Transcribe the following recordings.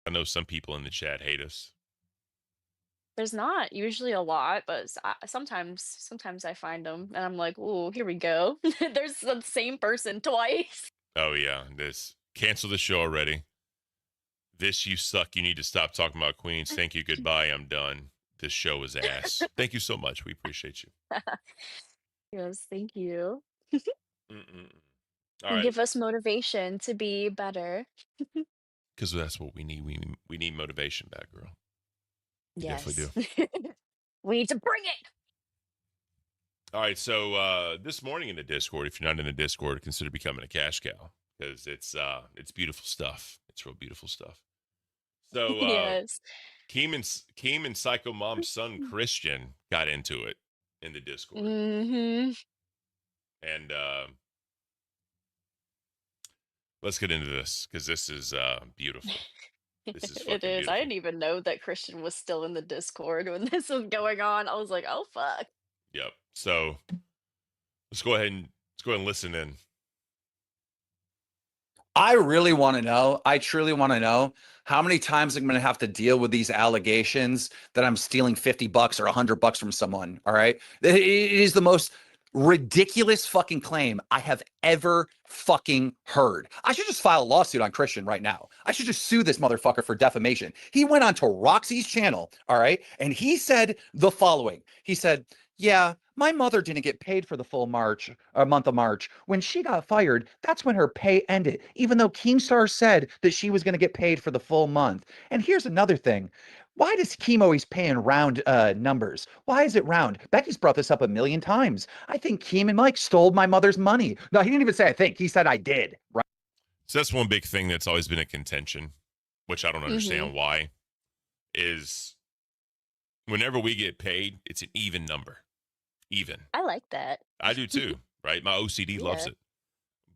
I know some people in the chat hate us. There's not usually a lot, but sometimes I find them, and I'm like, "Ooh, here we go." There's the same person twice. Oh yeah, this cancel the show already. This you suck. You need to stop talking about queens. Thank you. Goodbye. I'm done. This show is ass. Thank you so much. We appreciate you. Yes, thank you. Mm-mm. All You right, give us motivation to be better. because that's what we need. We need motivation back, girl. We definitely Yes. do. We need to bring it! All right, so this morning in the Discord, if you're not in the Discord, consider becoming a cash cow because it's beautiful stuff. It's real beautiful stuff. So Yes. Keem and Psycho Mom's son Christian got into it in the Discord, Mhm. and let's get into this because this is beautiful. This is It fucking is. I beautiful. didn't even know that Christian was still in the Discord when this was going on. I was like, "Oh, fuck." Yep. So let's go ahead and listen in. I really want to know, I truly want to know how many times I'm going to have to deal with these allegations that I'm stealing $50 or $100 from someone. All right. It is the most ridiculous fucking claim I have ever fucking heard. I should just file a lawsuit on Christian right now. I should just sue this motherfucker for defamation. He went on to Roxy's channel. All right. And he said the following. He said, yeah, my mother didn't get paid for the full month of March. When she got fired, that's when her pay ended, even though Keemstar said that she was going to get paid for the full month. And here's another thing. Why does Keem always pay in round numbers? Why is it round? Becky's brought this up a million times. I think Keem and Mike stole my mother's money. No, he didn't even say I think. He said I did. Right? So that's one big thing that's always been a contention, which I don't Mhm. understand why, is whenever we get paid, it's an even number. Even. I like that. I do too, right? My OCD loves Yeah. it.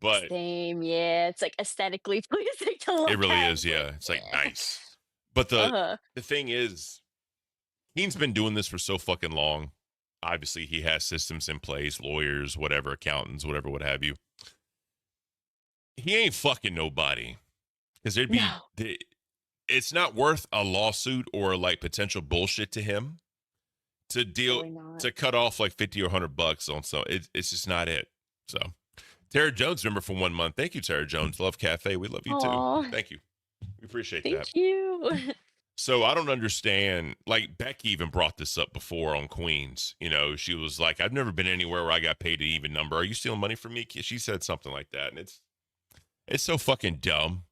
But Same, yeah, it's, like, aesthetically pleasing to it look really at. is, It's like, yeah. It's like yeah. nice. But Uh-huh. the thing is, he's been doing this for so fucking long. Obviously, he has systems in place, lawyers, whatever, accountants, whatever, what have you. He ain't fucking nobody. Because No, it's not worth a lawsuit or like potential bullshit to him to deal really not. to cut off like 50 or $100 on so it's just not it. So Tara Jones, remember for 1 month. Thank you, Tara Jones. Love Cafe. We love you too. Aw, Thank you. We appreciate that. thank you. So I don't understand. Like Becky even brought this up before on Queens. You know, she was like, "I've never been anywhere where I got paid an even number. Are you stealing money from me?" She said something like that, and it's so fucking dumb.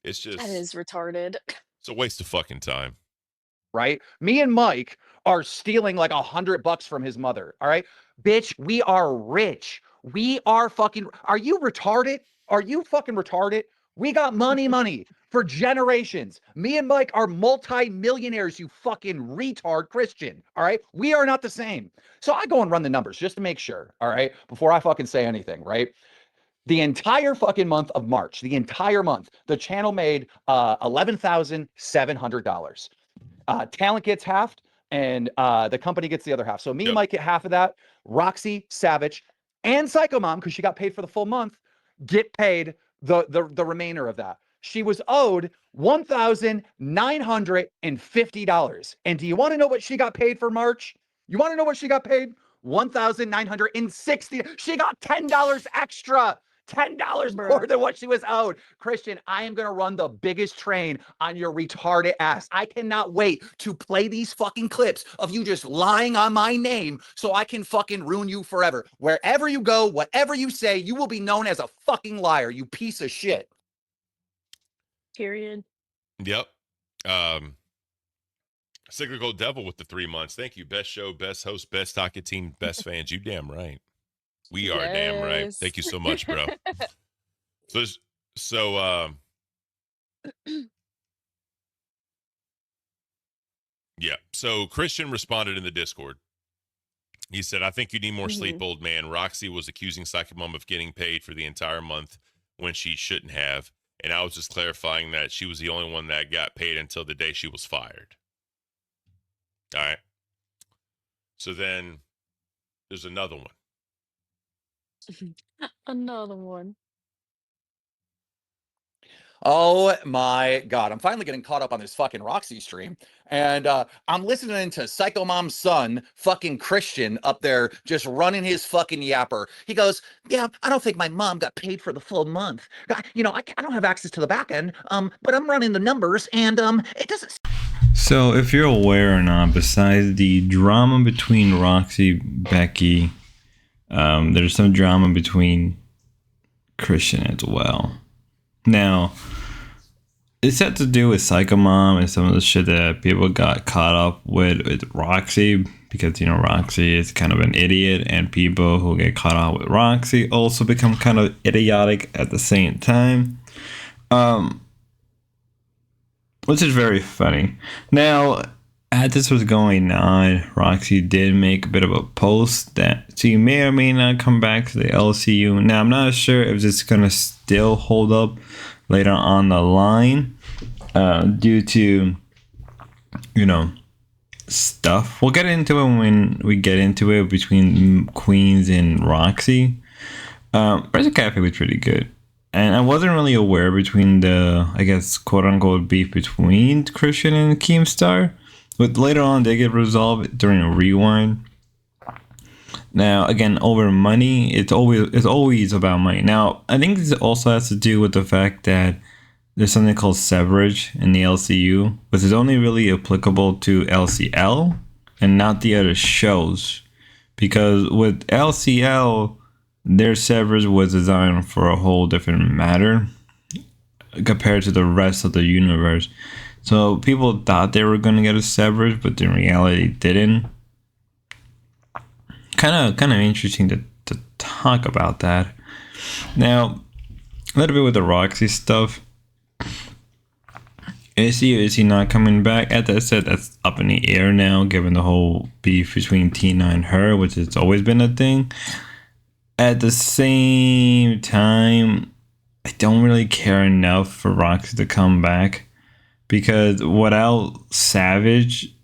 It's That just is retarded. it's a waste of fucking time. Right? Me and Mike are stealing like $100 from his mother. All right. Bitch, we are rich. We are fucking. Are you retarded? Are you fucking retarded? We got money for generations. Me and Mike are multi-millionaires, you fucking retard Christian. All right. We are not the same. So I go and run the numbers just to make sure. All right. Before I fucking say anything. Right. The entire fucking month of March, the entire month, the channel made $11,700. Talent gets halved and the company gets the other half. So me and Yep. Mike get half of that. Roxy, Savage, and Psycho Mom, because she got paid for the full month, get paid the remainder of that. She was owed $1,950. And do you want to know what she got paid for March? You want to know what she got paid? 1,960. She got $10 extra. $10 Bruh. more than what she was owed. Christian, I am going to run the biggest train on your retarded ass. I cannot wait to play these fucking clips of you just lying on my name so I can fucking ruin you forever. Wherever you go, whatever you say, you will be known as a fucking liar, you piece of shit. Period. Yep. Um, Cyclical Devil with the 3 months. Thank you. Best show, best host, best hockey team, best fans. You damn right. We are damn right. Yes. Thank you so much, bro. So, so yeah. So Christian responded in the Discord. He said, I think you need more sleep, Mhm. old man. Roxy was accusing Psychic Mom of getting paid for the entire month when she shouldn't have. And I was just clarifying that she was the only one that got paid until the day she was fired. All right. So then there's another one. Another one. Oh my God. I'm finally getting caught up on this fucking Roxy stream. And I'm listening to Psycho Mom's son, fucking Christian, up there just running his fucking yapper. He goes, yeah, I don't think my mom got paid for the full month. I don't have access to the back end, but I'm running the numbers and it doesn't. So, if you're aware or not, besides the drama between Roxy, Becky, there's some drama between Christian as well. Now, it's had to do with Psycho Mom and some of the shit that people got caught up with Roxy, because, you know, Roxy is kind of an idiot, and people who get caught up with Roxy also become kind of idiotic at the same time. Which is very funny. Now, as this was going on, Roxy did make a bit of a post that she may or may not come back to the LCU. Now, I'm not sure if this is going to still hold up later on the line due to, you know, stuff. We'll get into it when we get into it between Queens and Roxy. lolcowcafe was pretty good. And I wasn't really aware between the, I guess, quote-unquote beef between Christian and Keemstar. But later on, they get resolved during a rewind. Now, again, over money, it's always about money. Now, I think this also has to do with the fact that there's something called severage in the LCU, which is only really applicable to LCL and not the other shows. Because with LCL, their severage was designed for a whole different matter compared to the rest of the universe. So people thought they were going to get a severage, but in reality didn't. Kind of interesting to talk about that. Now, a little bit with the Roxy stuff. Is he not coming back? As I said, that's up in the air now, given the whole beef between Tina and her, which has always been a thing. At the same time, I don't really care enough for Roxy to come back, because without Savage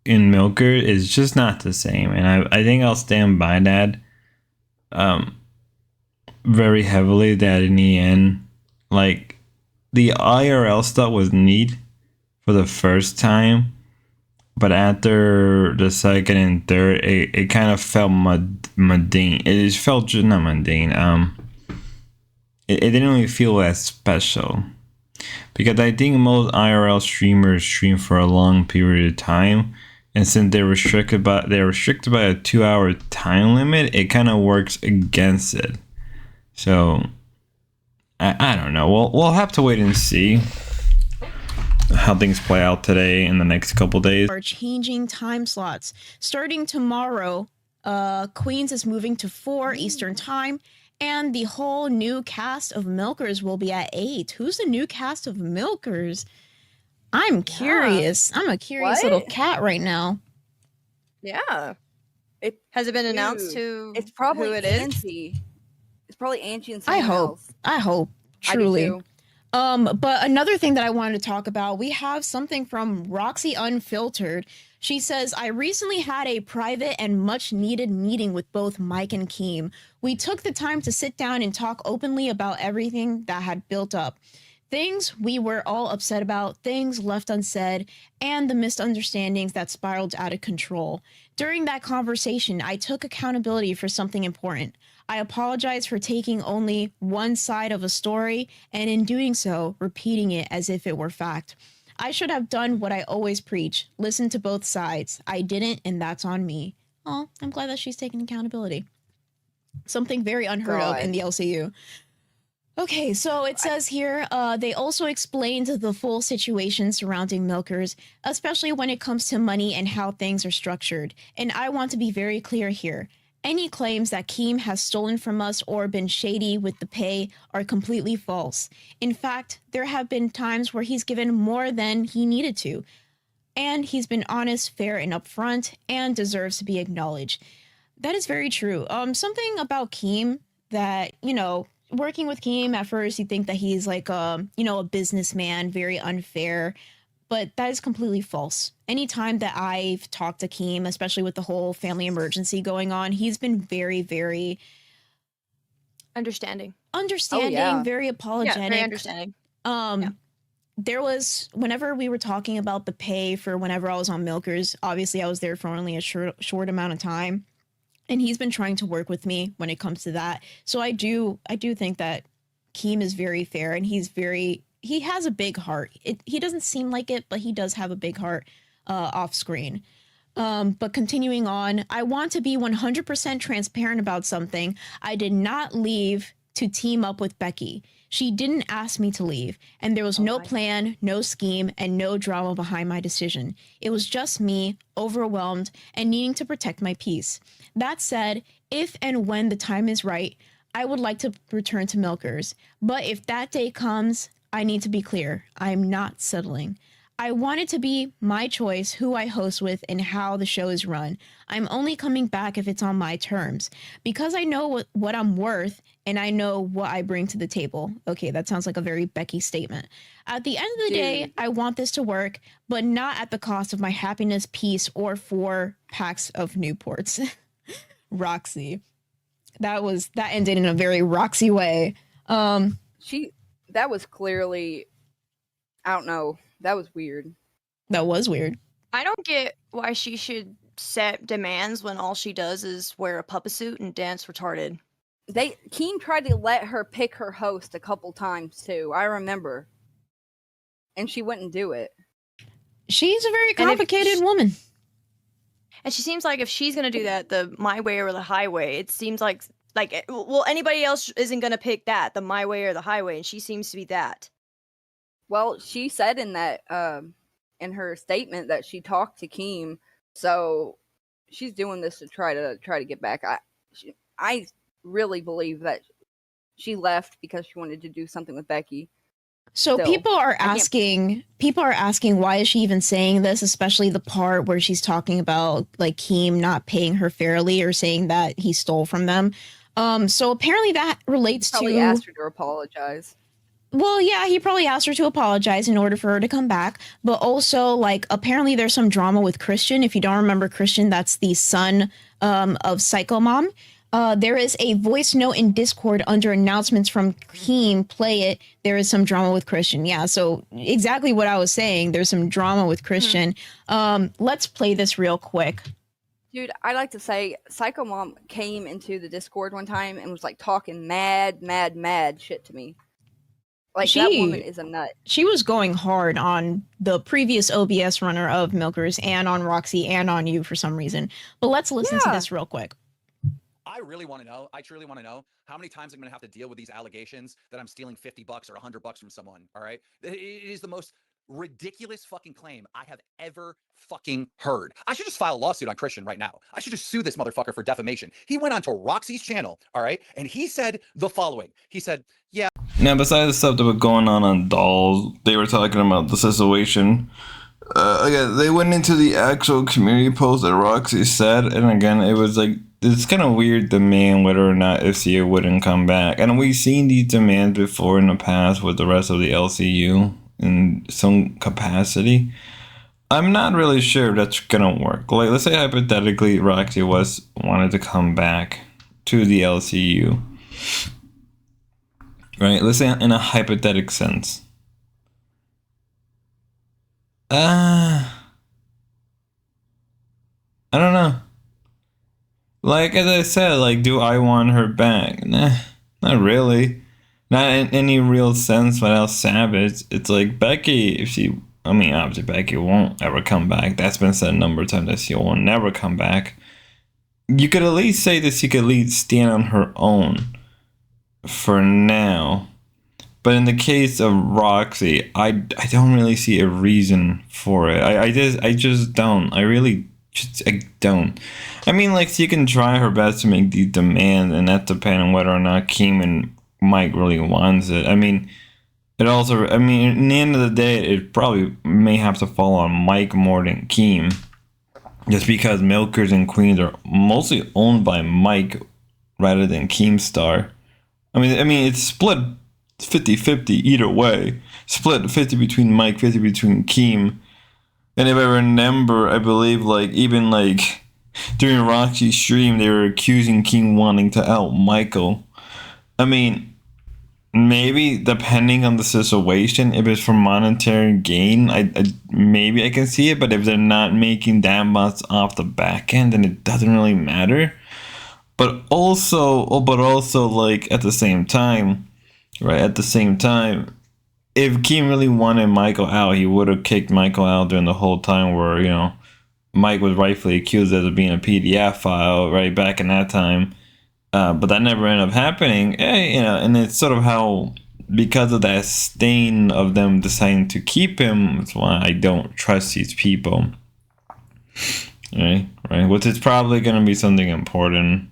in Milker is just not the same, and I think I'll stand by that very heavily, that in the end, like, the IRL stuff was neat for the first time, but after the second and third, it kind of felt mundane. It just felt just not mundane. It didn't really feel as special, because I think most IRL streamers stream for a long period of time, and since they're restricted by a 2-hour time limit, it kind of works against it. So I don't know. We'll have to wait and see how things play out today in the next couple days. Are changing time slots. Starting tomorrow, Queens is moving to 4 Eastern time, and the whole new cast of Milkers will be at 8. Who's the new cast of Milkers? I'm curious. I'm a curious little cat right now. Yeah. Has it been announced to It's probably who it is? Angie. It's probably Angie and I someone hope. else. I hope. I do Truly. too. But another thing that I wanted to talk about, we have something from Roxy Unfiltered. She says, I recently had a private and much needed meeting with both Mike and Keem. We took the time to sit down and talk openly about everything that had built up. Things we were all upset about, things left unsaid, and the misunderstandings that spiraled out of control. During that conversation, I took accountability for something important. I apologize for taking only one side of a story, and in doing so, repeating it as if it were fact. I should have done what I always preach, listen to both sides. I didn't, and that's on me. Oh, I'm glad that she's taking accountability. Something very unheard of in the LCU. Okay, so it says here, they also explained the full situation surrounding Milkers, especially when it comes to money and how things are structured. And I want to be very clear here. Any claims that Keem has stolen from us or been shady with the pay are completely false. In fact, there have been times where he's given more than he needed to. And he's been honest, fair, and upfront, and deserves to be acknowledged. That is very true. Something about Keem that, you know, working with Keem, at first you think that he's like, a businessman, very unfair. But that is completely false. Anytime that I've talked to Keem, especially with the whole family emergency going on, he's been very, very understanding, very apologetic. Yeah, very understanding. Yeah. There was, whenever we were talking about the pay for whenever I was on Milkers, obviously I was there for only a short amount of time, and he's been trying to work with me when it comes to that. So I do think that Keem is very fair, and he has a big heart. He doesn't seem like it, but he does have a big heart off screen. But continuing on, I want to be 100% transparent about something. I did not leave to team up with Becky. She didn't ask me to leave, and there was no plan, no scheme, and no drama behind my decision. It was just me, overwhelmed, and needing to protect my peace. That said, if and when the time is right, I would like to return to Milkers. But if that day comes, I need to be clear. I am not settling. I want it to be my choice who I host with and how the show is run. I'm only coming back if it's on my terms. Because I know what I'm worth and I know what I bring to the table. Okay, that sounds like a very Becky statement. At the end of the day, I want this to work, but not at the cost of my happiness, peace, or 4 packs of Newports. Roxy. That ended in a very Roxy way. That was clearly, I don't know. That was weird. That was weird. I don't get why she should set demands when all she does is wear a puppet suit and dance retarded. Keem tried to let her pick her host a couple times too. I remember, and she wouldn't do it. She's a very complicated woman, and she seems like if she's gonna do that, the my way or the highway, it seems like anybody else isn't gonna pick that, the my way or the highway, and she seems to be that. Well, she said in that in her statement that she talked to Keem, so she's doing this to try to get back. I really believe that she left because she wanted to do something with Becky. So people are asking why is she even saying this, especially the part where she's talking about like Keem not paying her fairly or saying that he stole from them. So apparently that relates to. Probably asked her to apologize. Well, yeah, he probably asked her to apologize in order for her to come back. But also, like, apparently there's some drama with Christian. If you don't remember Christian, that's the son of Psycho Mom. There is a voice note in Discord under announcements from Keem. Play it. There is some drama with Christian. Yeah, so exactly what I was saying. There's some drama with Christian. Let's play this real quick. Dude, I'd like to say Psycho Mom came into the Discord one time and was like talking mad shit to me. Like, that woman is a nut. She was going hard on the previous OBS runner of Milkers and on Roxy and on you for some reason. But let's listen to this real quick. I truly want to know how many times I'm going to have to deal with these allegations that I'm stealing $50 or $100 from someone. All right. It is the most ridiculous fucking claim I have ever fucking heard. I should just file a lawsuit on Christian right now. I should just sue this motherfucker for defamation. He went onto Roxy's channel, all right, and he said the following. He said, yeah. Now, besides the stuff that was going on Dolls, they were talking about the situation. Again, they went into the actual community post that Roxy said, and again, it was like, it's kind of weird demand whether or not FCA wouldn't come back. And we've seen these demands before in the past with the rest of the LCU in some capacity. I'm not really sure if that's gonna work. Like, let's say hypothetically Roxy wanted to come back to the LCU. Right? Let's say in a hypothetical sense. I don't know. Like, as I said, like, do I want her back? Nah, not really. Not in any real sense without Savage. It's like Becky, obviously Becky won't ever come back. That's been said a number of times that she will never come back. You could at least say that she could at least stand on her own for now. But in the case of Roxy, I don't really see a reason for it. I just don't. I don't. I mean, like, she can try her best to make these demands, and that depends on whether or not Keem and Mike really wants it. I mean, in the end of the day, it probably may have to fall on Mike more than Keem. Just because Milkers and Queens are mostly owned by Mike rather than Keemstar. I mean, it's split 50-50 either way. Split 50 between Mike, 50 between Keem. And if I remember, I believe, like, even, like, during Roxy's stream, they were accusing Keem wanting to out Michael. I mean, maybe depending on the situation, if it's for monetary gain, I maybe I can see it. But if they're not making that much off the back end, then it doesn't really matter. But also, like at the same time, right? At the same time, if Kim really wanted Michael out, he would have kicked Michael out during the whole time where, you know, Mike was rightfully accused of being a PDF file, right, back in that time. But that never ended up happening. You know, and it's sort of how, because of that stain of them deciding to keep him, that's why I don't trust these people. Right? Which is probably going to be something important.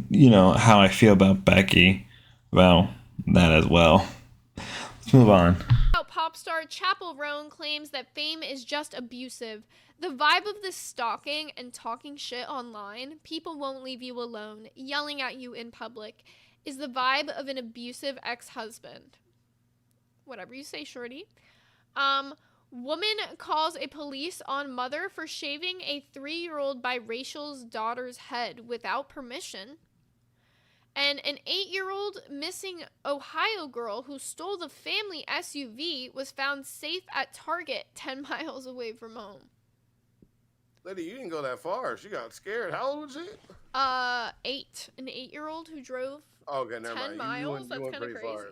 You know, how I feel about Becky. Well, that as well. Let's move on. Pop star Chapel Roan claims that fame is just abusive. The vibe of this stalking and talking shit online, people won't leave you alone, yelling at you in public, is the vibe of an abusive ex-husband. Whatever you say, shorty. Woman calls a police on mother for shaving a 3-year-old biracial's daughter's head without permission. And an 8-year-old missing Ohio girl who stole the family SUV was found safe at Target 10 miles away from home. Lady, you didn't go that far. She got scared. How old was she? 8. An 8-year-old who drove okay, never 10 mind. miles? You That's went kind of pretty crazy. far.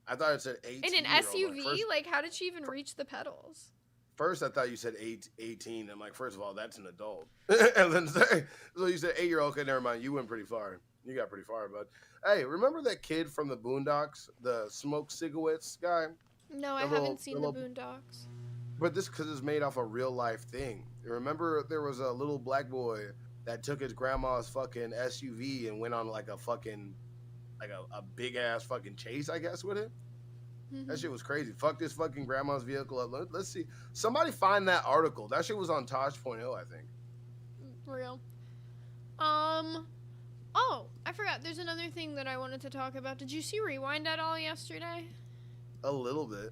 I thought it said 18. In an SUV? Like, how did she even reach the pedals? First, I thought you said 18. I'm like, first of all, that's an adult. And then, so you said 8-year-old. Okay, never mind. You went pretty far. You got pretty far, bud. Hey, remember that kid from the Boondocks? The Smoke Cigarettes guy? No, I haven't seen the Boondocks. But this because it's made off a real life thing. You remember there was a little black boy that took his grandma's fucking SUV and went on like a fucking, like a big ass fucking chase, I guess, with it. That shit was crazy. Fuck this fucking grandma's vehicle up. Let's see. Somebody find that article. That shit was on Tosh.0, I think. Real. Oh, I forgot. There's another thing that I wanted to talk about. Did you see Rewind at all yesterday? A little bit.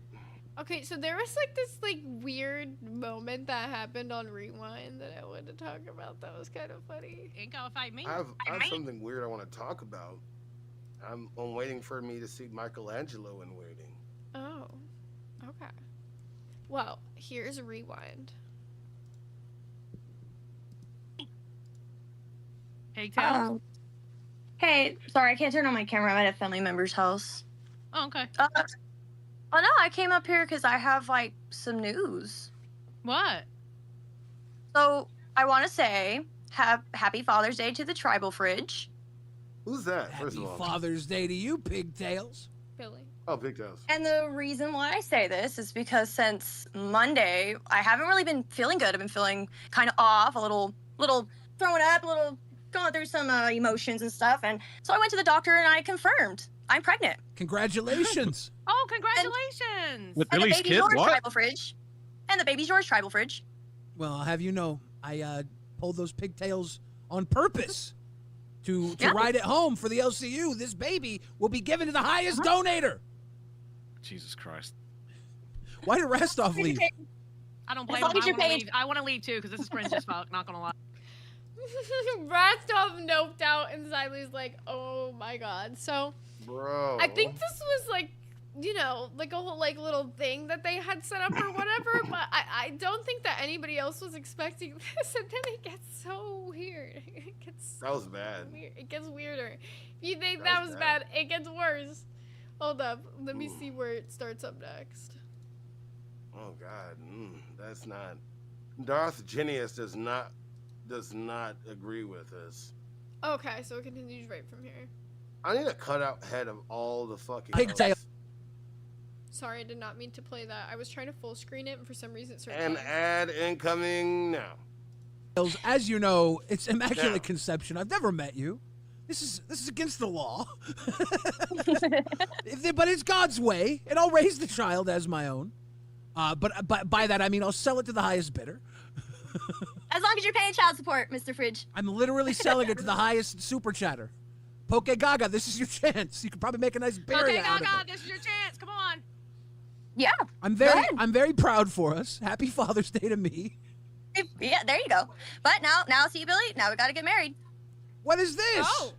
Okay, so there was like this like weird moment that happened on Rewind that I wanted to talk about. That was kind of funny. Ain't gonna fight me. I have something weird I want to talk about. I'm waiting for me to see Michelangelo in waiting. Oh, okay. Well, here's a Rewind. Hey, Tails. Hey, sorry, I can't turn on my camera. I'm at a family member's house. Oh, okay. Oh no, I came up here because I have like some news. What? So I want to say, happy Father's Day to the Tribal Fridge. Who's that? First of all, Father's Day to you, Pigtails. Billy. Oh, Pigtails. And the reason why I say this is because since Monday, I haven't really been feeling good. I've been feeling kind of off, a little throwing up, a little going through some emotions and stuff. And so I went to the doctor and I confirmed I'm pregnant. Congratulations. Oh, congratulations. With Billy's kid, what? Tribal fridge. And the baby's yours, tribal fridge. Well, I'll have you know, I pulled those pigtails on purpose to ride it home for the LCU. This baby will be given to the highest donator. Jesus Christ. Why did Rastov leave? I don't blame him. I want to leave too because this is cringe as fuck. Not gonna lie. Rastov noped out and Xylie's like, oh my god. So, bro, I think this was like, you know, like a whole like little thing that they had set up or whatever, but I don't think that anybody else was expecting this, and then it gets so weird. That was bad. Weird. It gets weirder. If you think that was bad, it gets worse. Hold up. Let me see where it starts up next. Oh god. That's not. Darth Genius does not agree with this. Okay, so it continues right from here. I need a cutout head of all the fucking pigtail. Sorry, I did not mean to play that. I was trying to full screen it, and for some reason it started An playing. ad incoming now. As you know, it's immaculate conception. I've never met you. This is against the law. But it's God's way, and I'll raise the child as my own. But by that I mean I'll sell it to the highest bidder. As long as you're paying child support, Mr. Fridge. I'm literally selling it to the highest super chatter. Poke Gaga, this is your chance. You could probably make a nice berry out of it. Gaga, this is your chance. Come on. Yeah. I'm very proud for us. Happy Father's Day to me. Yeah, there you go. But now see, Billy, now we gotta get married. What is this? Oh.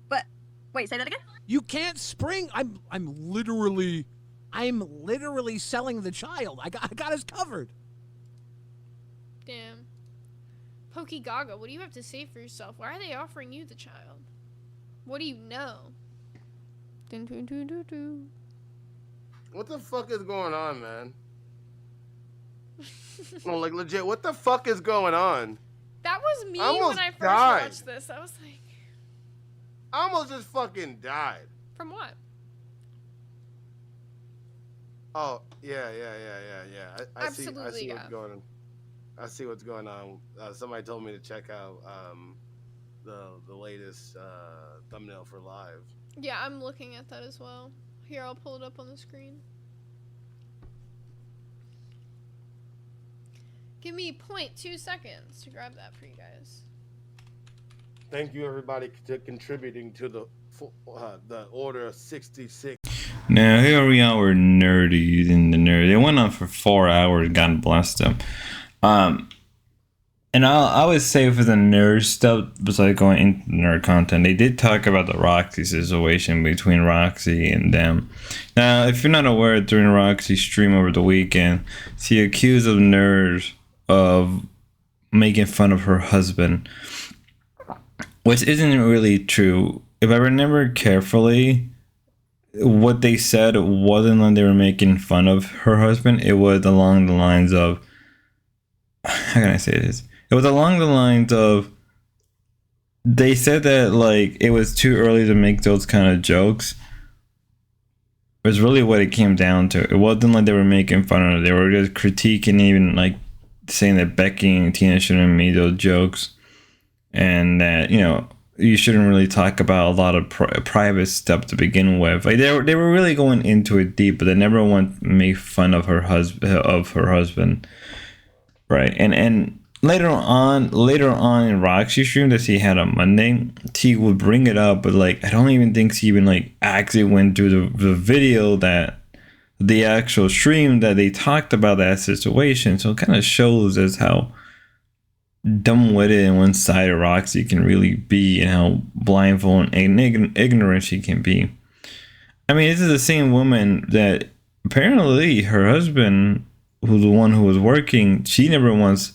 But wait, say that again? You can't spring. I'm literally selling the child. I got us covered. Damn. Pokey Gaga, what do you have to say for yourself? Why are they offering you the child? What do you know? Dun, dun, dun, dun, dun. What the fuck is going on, man? No, like legit, what the fuck is going on? That was me I when I first died. watched this. I was like, I almost just fucking died. from what? Oh, yeah. I see Absolutely, what's going on. I see what's going on. Somebody told me to check out the latest thumbnail for live. Yeah, I'm looking at that as well. Here, I'll pull it up on the screen. Give me 0.2 seconds to grab that for you guys. Thank you, everybody, to contributing to the Order of 66. Now here we are, we're nerdy in the nerd. They went on for 4 hours, God bless them. And I would say for the nerd stuff, besides going into nerd content, they did talk about the Roxy situation between Roxy and them. Now, if you're not aware, during Roxy's stream over the weekend, she accused of nerds of making fun of her husband, which isn't really true. If I remember carefully, what they said wasn't like they were making fun of her husband. It was along the lines of, how can I say this? It was along the lines of, they said that like it was too early to make those kind of jokes. It was really what it came down to. It wasn't like they were making fun of her. They were just critiquing, even like saying that Becky and Tina shouldn't have made those jokes, and that, you know, you shouldn't really talk about a lot of private stuff to begin with. Like they were really going into it deep, but they never want to make fun of her husband, right? And later on in Roxy's stream that she had on Monday, she would bring it up, but like I don't even think she even like actually went through the video, that the actual stream that they talked about that situation. So it kind of shows us how dumb-witted and one-sided Roxy can really be, and how blindfolded and ignorant she can be. I mean, this is the same woman that apparently her husband, who's the one who was working, she never once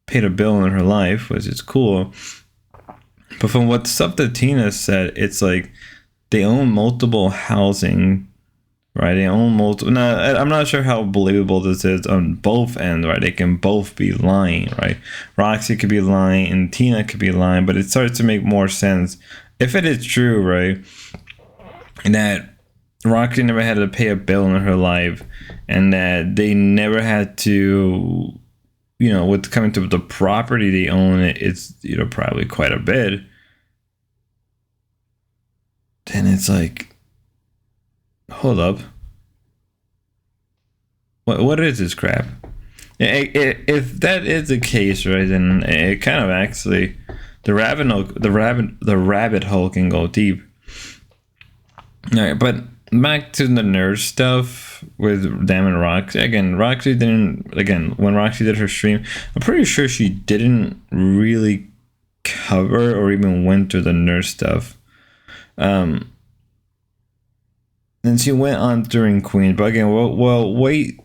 paid a bill in her life, which is cool. But from what stuff that Tina said, it's like they own multiple housing, right? They own multiple. Now, I'm not sure how believable this is on both ends, right? They can both be lying, right? Roxy could be lying and Tina could be lying, but it starts to make more sense if it is true, right? And that Roxy never had to pay a bill in her life, and that they never had to, you know, with coming to the property they own, it's, you know, probably quite a bit. Then it's like, hold up, what is this crap? If that is the case, right, then it kind of actually, the rabbit hole can go deep. All right, but back to the nerd stuff with them and Roxy. When Roxy did her stream, I'm pretty sure she didn't really cover or even went to the nerd stuff. And she went on during Queen, but again, we'll wait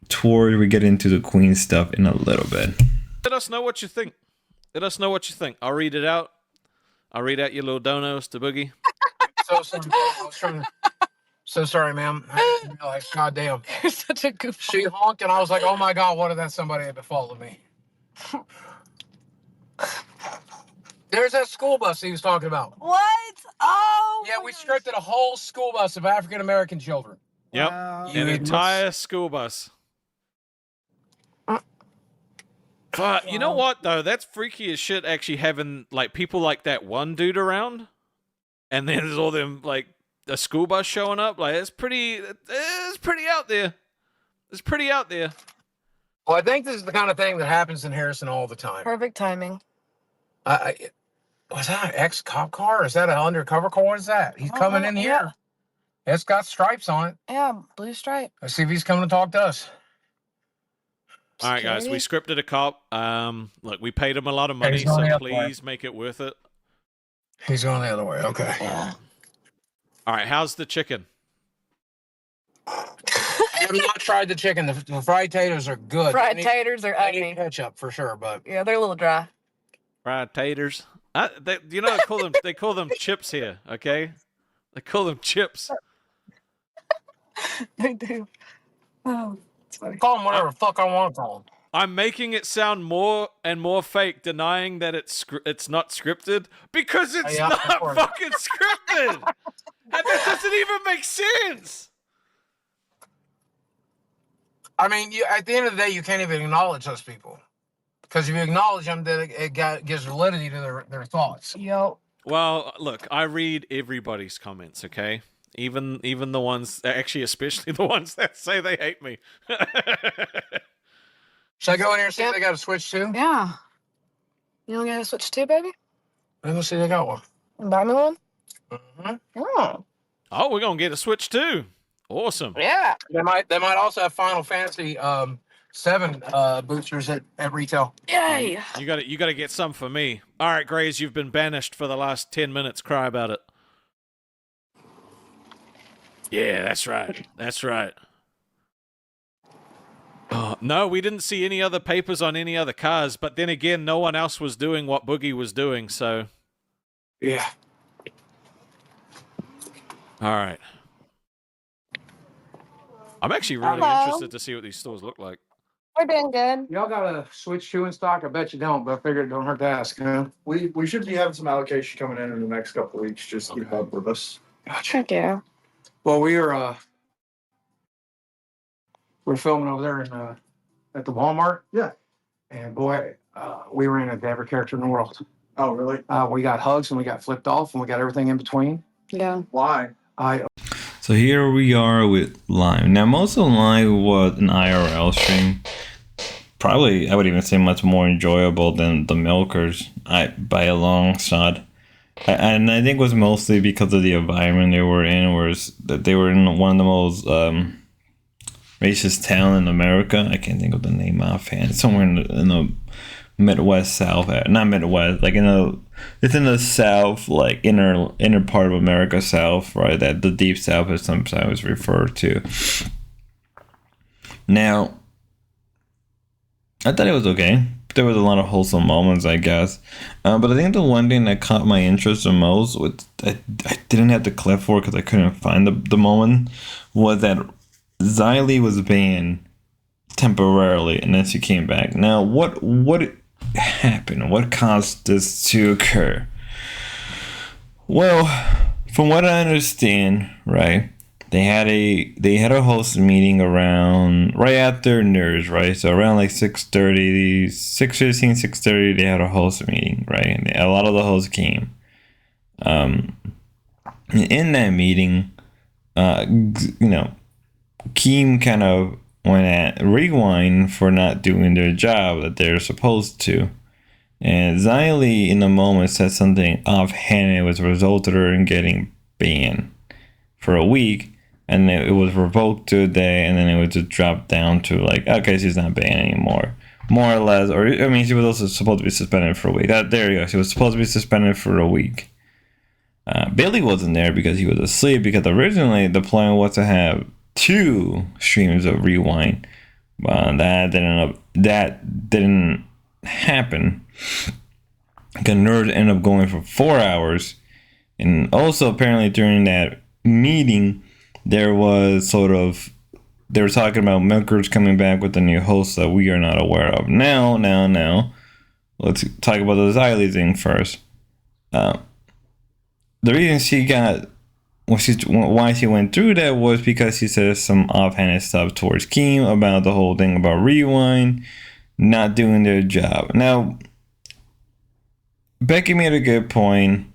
toward we get into the Queen stuff in a little bit. Let us know what you think. I'll read it out. I'll read out your little donos to Boogie. So sorry, ma'am. I didn't realize. Goddamn. You're such a goof. She honked, and I was like, "Oh my god, what if that somebody had befallen me?" There's that school bus he was talking about. What? Oh. Yeah, we scripted a whole school bus of African American children. Yep, Wow. an entire school bus. But you know what though? That's freaky as shit. Actually, having like people like that one dude around, and then there's all them like a school bus showing up. Like it's pretty out there. It's pretty out there. Well, I think this is the kind of thing that happens in Harrison all the time. Perfect timing. Was that an ex-cop car? Or is that an undercover car? What is that? He's coming in here. It's got stripes on it. Yeah, blue stripe. Let's see if he's coming to talk to us. All right, guys, we scripted a cop. Look, we paid him a lot of money, so please make it worth it. He's going the other way. Okay. Yeah. All right, how's the chicken? I have not tried the chicken. The fried taters are good. Fried taters are I need ugly. ketchup for sure, but Yeah, they're a little dry. Fried taters. You know, they call them chips here. Okay, they call them chips. They do. Oh, it's funny. call them whatever the fuck I want to call them. I'm making it sound more and more fake, denying that it's not scripted because it's Yeah, not of course. fucking scripted. And that doesn't even make sense. I mean, at the end of the day, you can't even acknowledge those people. Because if you acknowledge them, then it gives validity to their thoughts. Yo. Well, look, I read everybody's comments, okay? Even the ones, actually, especially the ones that say they hate me. Should I go in here and see if they got a Switch too? Yeah. You don't get a Switch too, baby? Let me see if they got one. Buy me one? Mm-hmm. Oh. Oh, we're gonna get a Switch too. Awesome. Yeah. They might also have Final Fantasy 7 boosters at retail. Yay. You gotta get some for me. All right, Grays, you've been banished for the last 10 minutes. Cry about it. Yeah, that's right. That's right. Oh, no, we didn't see any other papers on any other cars, but then again, no one else was doing what Boogie was doing, so. Yeah. All right. I'm actually really interested to see what these stores look like. We're doing good. Y'all got a Switch 2 in stock? I bet you don't, but I figured it don't hurt to ask, huh? We should be having some allocation coming in the next couple of weeks. Just keep up with us. Thank you. Well, we're filming over there at the Walmart. Yeah. And boy, we ran into every character in the world. Oh, really? We got hugs and we got flipped off and we got everything in between. Yeah. Why? So here we are with Live. Now, most of Live was an IRL stream. Probably, I would even say, much more enjoyable than the Milkers by a long shot. And I think it was mostly because of the environment they were in, whereas that they were in one of the most racist town in America. I can't think of the name offhand. Somewhere in the Midwest South, not Midwest, like it's in the South, like inner part of America South, right? That the Deep South is sometimes referred to. Now, I thought it was okay. There was a lot of wholesome moments, I guess. But I think the one thing that caught my interest the most, which I didn't have to clip for because I couldn't find the moment, was that xylie was banned temporarily and then she came back. Now, what happened? What caused this to occur? Well, from what I understand, right, they had a host meeting around right after nerds, right? So around like 6:30, 6:15, 6:30, they had a host meeting, right? And a lot of the hosts came. In that meeting, Keem kind of went at Rewind for not doing their job that they're supposed to. And xylie in the moment said something offhanded, which resulted her in getting banned for a week. And it was revoked to a day, and then it was just dropped down to like, okay, she's not banned anymore. More or less, or I mean, she was also supposed to be suspended for a week. There you go. She was supposed to be suspended for a week. Billy wasn't there because he was asleep, because originally the plan was to have 2 streams of Rewind. That didn't happen. Because Nerd ended up going for 4 hours. And also apparently during that meeting, they were talking about Milkers coming back with a new host that we are not aware of. Now, let's talk about the xylie thing first. The reason she got, why she went through that was because she said some offhanded stuff towards Keem about the whole thing about Rewind not doing their job. Now, Becky made a good point.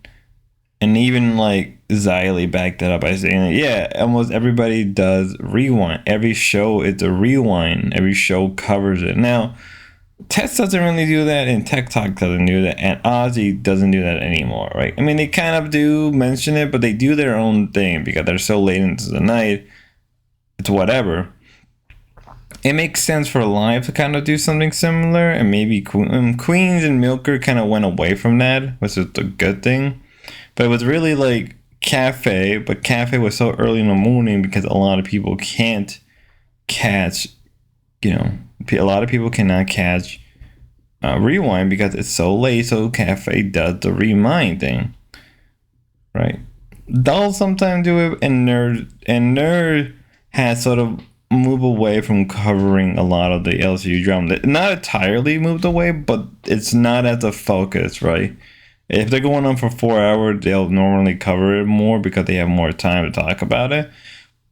And even like xylie backed that up by saying, yeah, almost everybody does Rewind. Every show is a Rewind. Every show covers it. Now, Tess doesn't really do that, and TikTok doesn't do that, and Ozzy doesn't do that anymore, right? I mean, they kind of do mention it, but they do their own thing because they're so late into the night. It's whatever. It makes sense for Live to kind of do something similar, and maybe Queens and Milker kind of went away from that, which is a good thing. But it was really like cafe, but cafe was so early in the morning because a lot of people can't catch, a lot of people cannot catch rewind because it's so late. So cafe does the remind thing, right? Dolls sometimes do it, and nerd has sort of moved away from covering a lot of the LCU drama. Not entirely moved away, but it's not as a focus, right? If they're going on for 4 hours, they'll normally cover it more because they have more time to talk about it.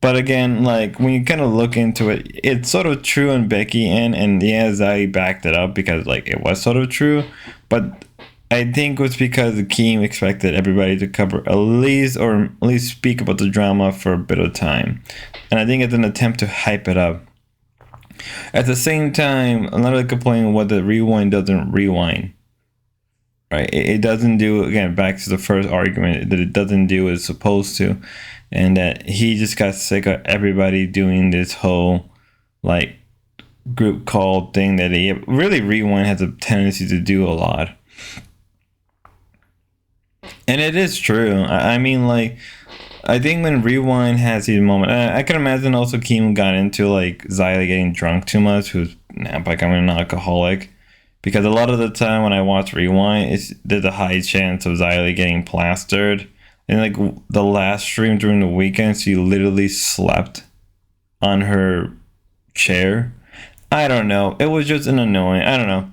But again, like when you kind of look into it, it's sort of true on Becky and yeah, Zai backed it up because like it was sort of true. But I think it was because the team expected everybody to cover at least speak about the drama for a bit of time. And I think it's an attempt to hype it up. At the same time, another complaint was that rewind doesn't rewind. Right? It doesn't do, again, back to the first argument, that it doesn't do what it's supposed to. And that he just got sick of everybody doing this whole like group call thing that he really rewind has a tendency to do a lot. And it is true. I mean, like, I think when rewind has these moments, I can imagine also Kim got into like xylie getting drunk too much, who's now becoming an alcoholic. Because a lot of the time when I watch rewind, there's a high chance of xylie getting plastered. And like the last stream during the weekend, she literally slept on her chair. I don't know. It was just an annoying. I don't know.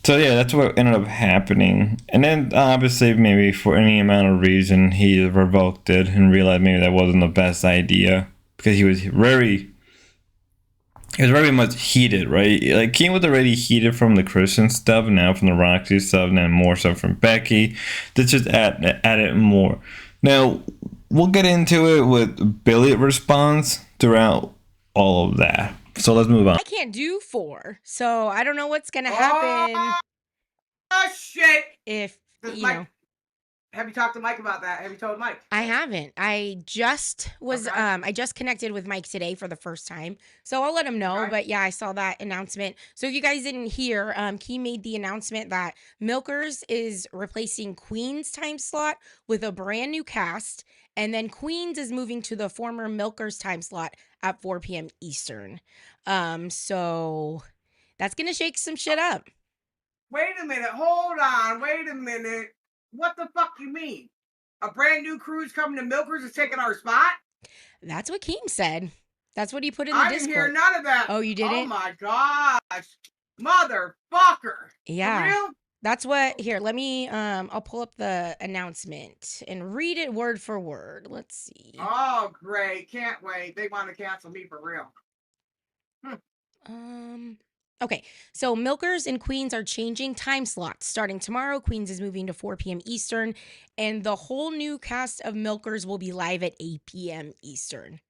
So yeah, that's what ended up happening. And then obviously maybe for any amount of reason he revoked it and realized maybe that wasn't the best idea because he was very much heated, right? Like Kim was already heated from the Christian stuff, now from the Roxy stuff, and then more stuff from Becky. Let's just add it more. Now we'll get into it with Billy's response throughout all of that. So let's move on. I can't do 4, so I don't know what's gonna happen. Oh shit! If Does you Mike, know, have you talked to Mike about that? Have you told Mike? I haven't. I just was Okay. I just connected with Mike today for the first time, so I'll let him know. Okay. But yeah, I saw that announcement. So if you guys didn't hear, Key made the announcement that Milkers is replacing Queen's time slot with a brand new cast, and then Queen's is moving to the former Milkers time slot at 4 p.m. Eastern. So that's gonna shake some shit up. Wait a minute. Hold on. Wait a minute. What the fuck you mean? A brand new crew's coming to Milkers is taking our spot? That's what Keem said. That's what he put in the I didn't hear Discord. none of that. Oh, you didn't? Oh my gosh. Motherfucker. Yeah. For real? That's what, here, let me, I'll pull up the announcement and read it word for word. Let's see. Oh, great. Can't wait. They want to cancel me for real. Okay, so Milkers and Queens are changing time slots. Starting tomorrow, Queens is moving to 4 p.m. Eastern, and the whole new cast of Milkers will be live at 8 p.m. Eastern.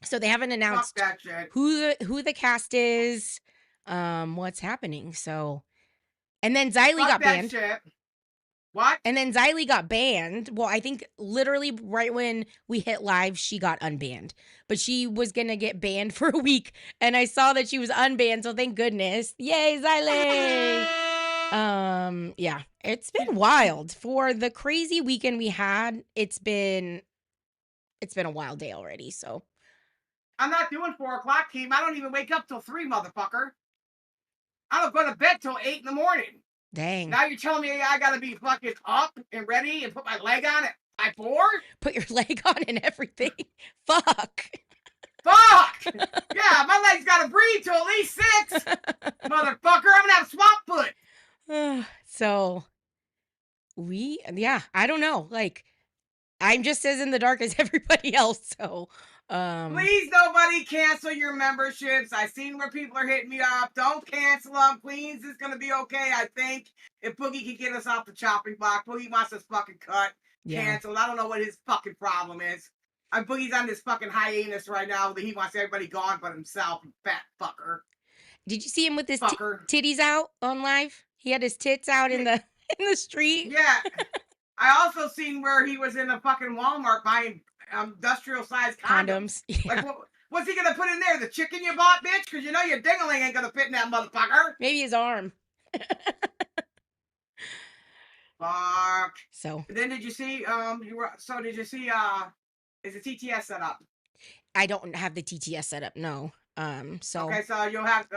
So they haven't announced Fuck that shit. who the cast is, what's happening. So, and then xylie Fuck got that banned. shit. What? And then xylie got banned. Well, I think literally right when we hit live, she got unbanned. But she was going to get banned for a week. And I saw that she was unbanned. So thank goodness. Yay, xylie! Yeah, it's been wild. For the crazy weekend we had, it's been a wild day already. So I'm not doing 4 o'clock, team. I don't even wake up till 3, motherfucker. I don't go to bed till 8 in the morning. Dang. Now you're telling me I gotta be fucking up and ready and put my leg on at 4? Put your leg on and everything. Fuck. Fuck! Yeah, my leg's gotta breathe till at least 6. Motherfucker, I'm gonna have swamp foot. So I don't know. Like, I'm just as in the dark as everybody else. So, Please, nobody cancel your memberships. I seen where people are hitting me up. Don't cancel them. Queens is gonna be okay, I think. If Boogie can get us off the chopping block, Boogie wants us fucking cut, canceled. I don't know what his fucking problem is. Boogie's on this fucking hiatus right now that he wants everybody gone but himself, fat fucker. Did you see him with his titties out on live? He had his tits out in the street. Yeah. I also seen where he was in a fucking Walmart buying industrial sized condoms. Yeah. Like, what's he gonna put in there? The chicken you bought, bitch? Because you know your dingling ain't gonna fit in that motherfucker. Maybe his arm. Fuck. So Then did you see? Did you see? Is the TTS set up? I don't have the TTS set up. No. So Okay, so we'll have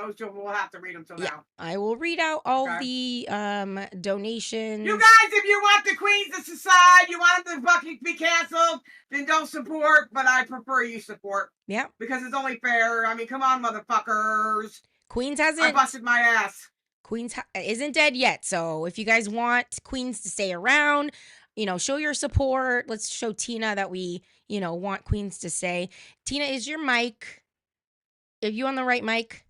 to read them till yeah, now. I will read out all Okay. the donations. You guys, if you want the queens to decide, you want them to fucking be canceled, then don't support. But I prefer you support. Yeah. Because it's only fair. I mean, come on, motherfuckers. Queens I hasn't. busted my ass. Queens isn't dead yet. So if you guys want Queens to stay around, show your support. Let's show Tina that we, want Queens to stay. Tina, is your mic? Are you on the right mic?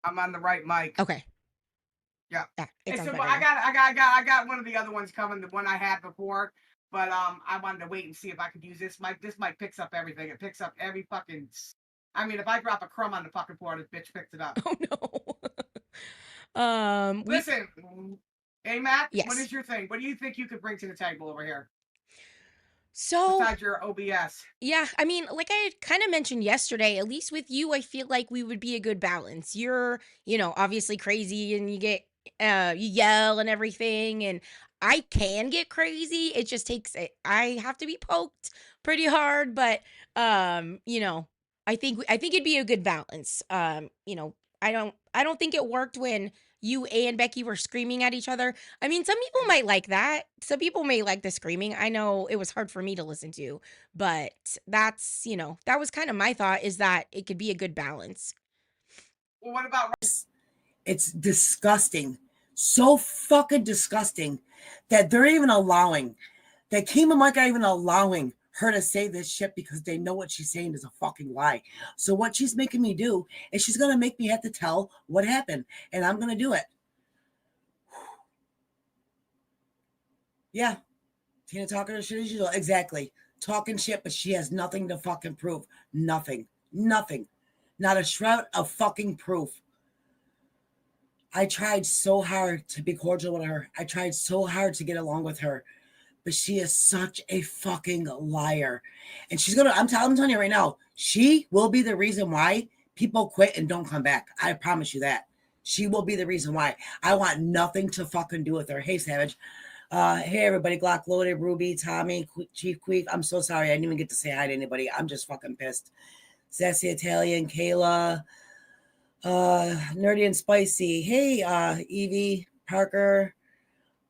I'm on the right mic. Okay. Yeah. It sounds So better I got one of the other ones coming, the one I had before. But I wanted to wait and see if I could use this mic. This mic picks up everything. It picks up every fucking. I mean, if I drop a crumb on the fucking floor, this bitch picks it up. Oh no. Listen, hey Matt. Yes. What is your thing? What do you think you could bring to the table over here? So besides your OBS. Yeah, I mean, like I kind of mentioned yesterday, at least with you, I feel like we would be a good balance. You're, obviously crazy and you yell and everything, and I can get crazy. It just takes I have to be poked pretty hard, but I think it'd be a good balance. I don't think it worked when you and Becky were screaming at each other. I mean, some people might like that. Some people may like the screaming. I know it was hard for me to listen to, but that's, that was kind of my thought, is that it could be a good balance. Well, what about it's disgusting. So fucking disgusting that they're even allowing, that Keem and Mike are even allowing her to say this shit because they know what she's saying is a fucking lie. So what she's making me do is she's going to make me have to tell what happened, and I'm going to do it. Yeah. Tina talking her shit as usual. Exactly. Talking shit, but she has nothing to fucking prove. Nothing. Nothing. Not a shred of fucking proof. I tried so hard to be cordial with her. I tried so hard to get along with her. But she is such a fucking liar. And she's I'm telling you right now, she will be the reason why people quit and don't come back. I promise you that. She will be the reason why. I want nothing to fucking do with her. Hey, Savage. Hey, everybody. Glock Loaded, Ruby, Tommy, Chief Queef. I'm so sorry. I didn't even get to say hi to anybody. I'm just fucking pissed. Sassy Italian, Kayla, Nerdy and Spicy. Hey, Evie, Parker,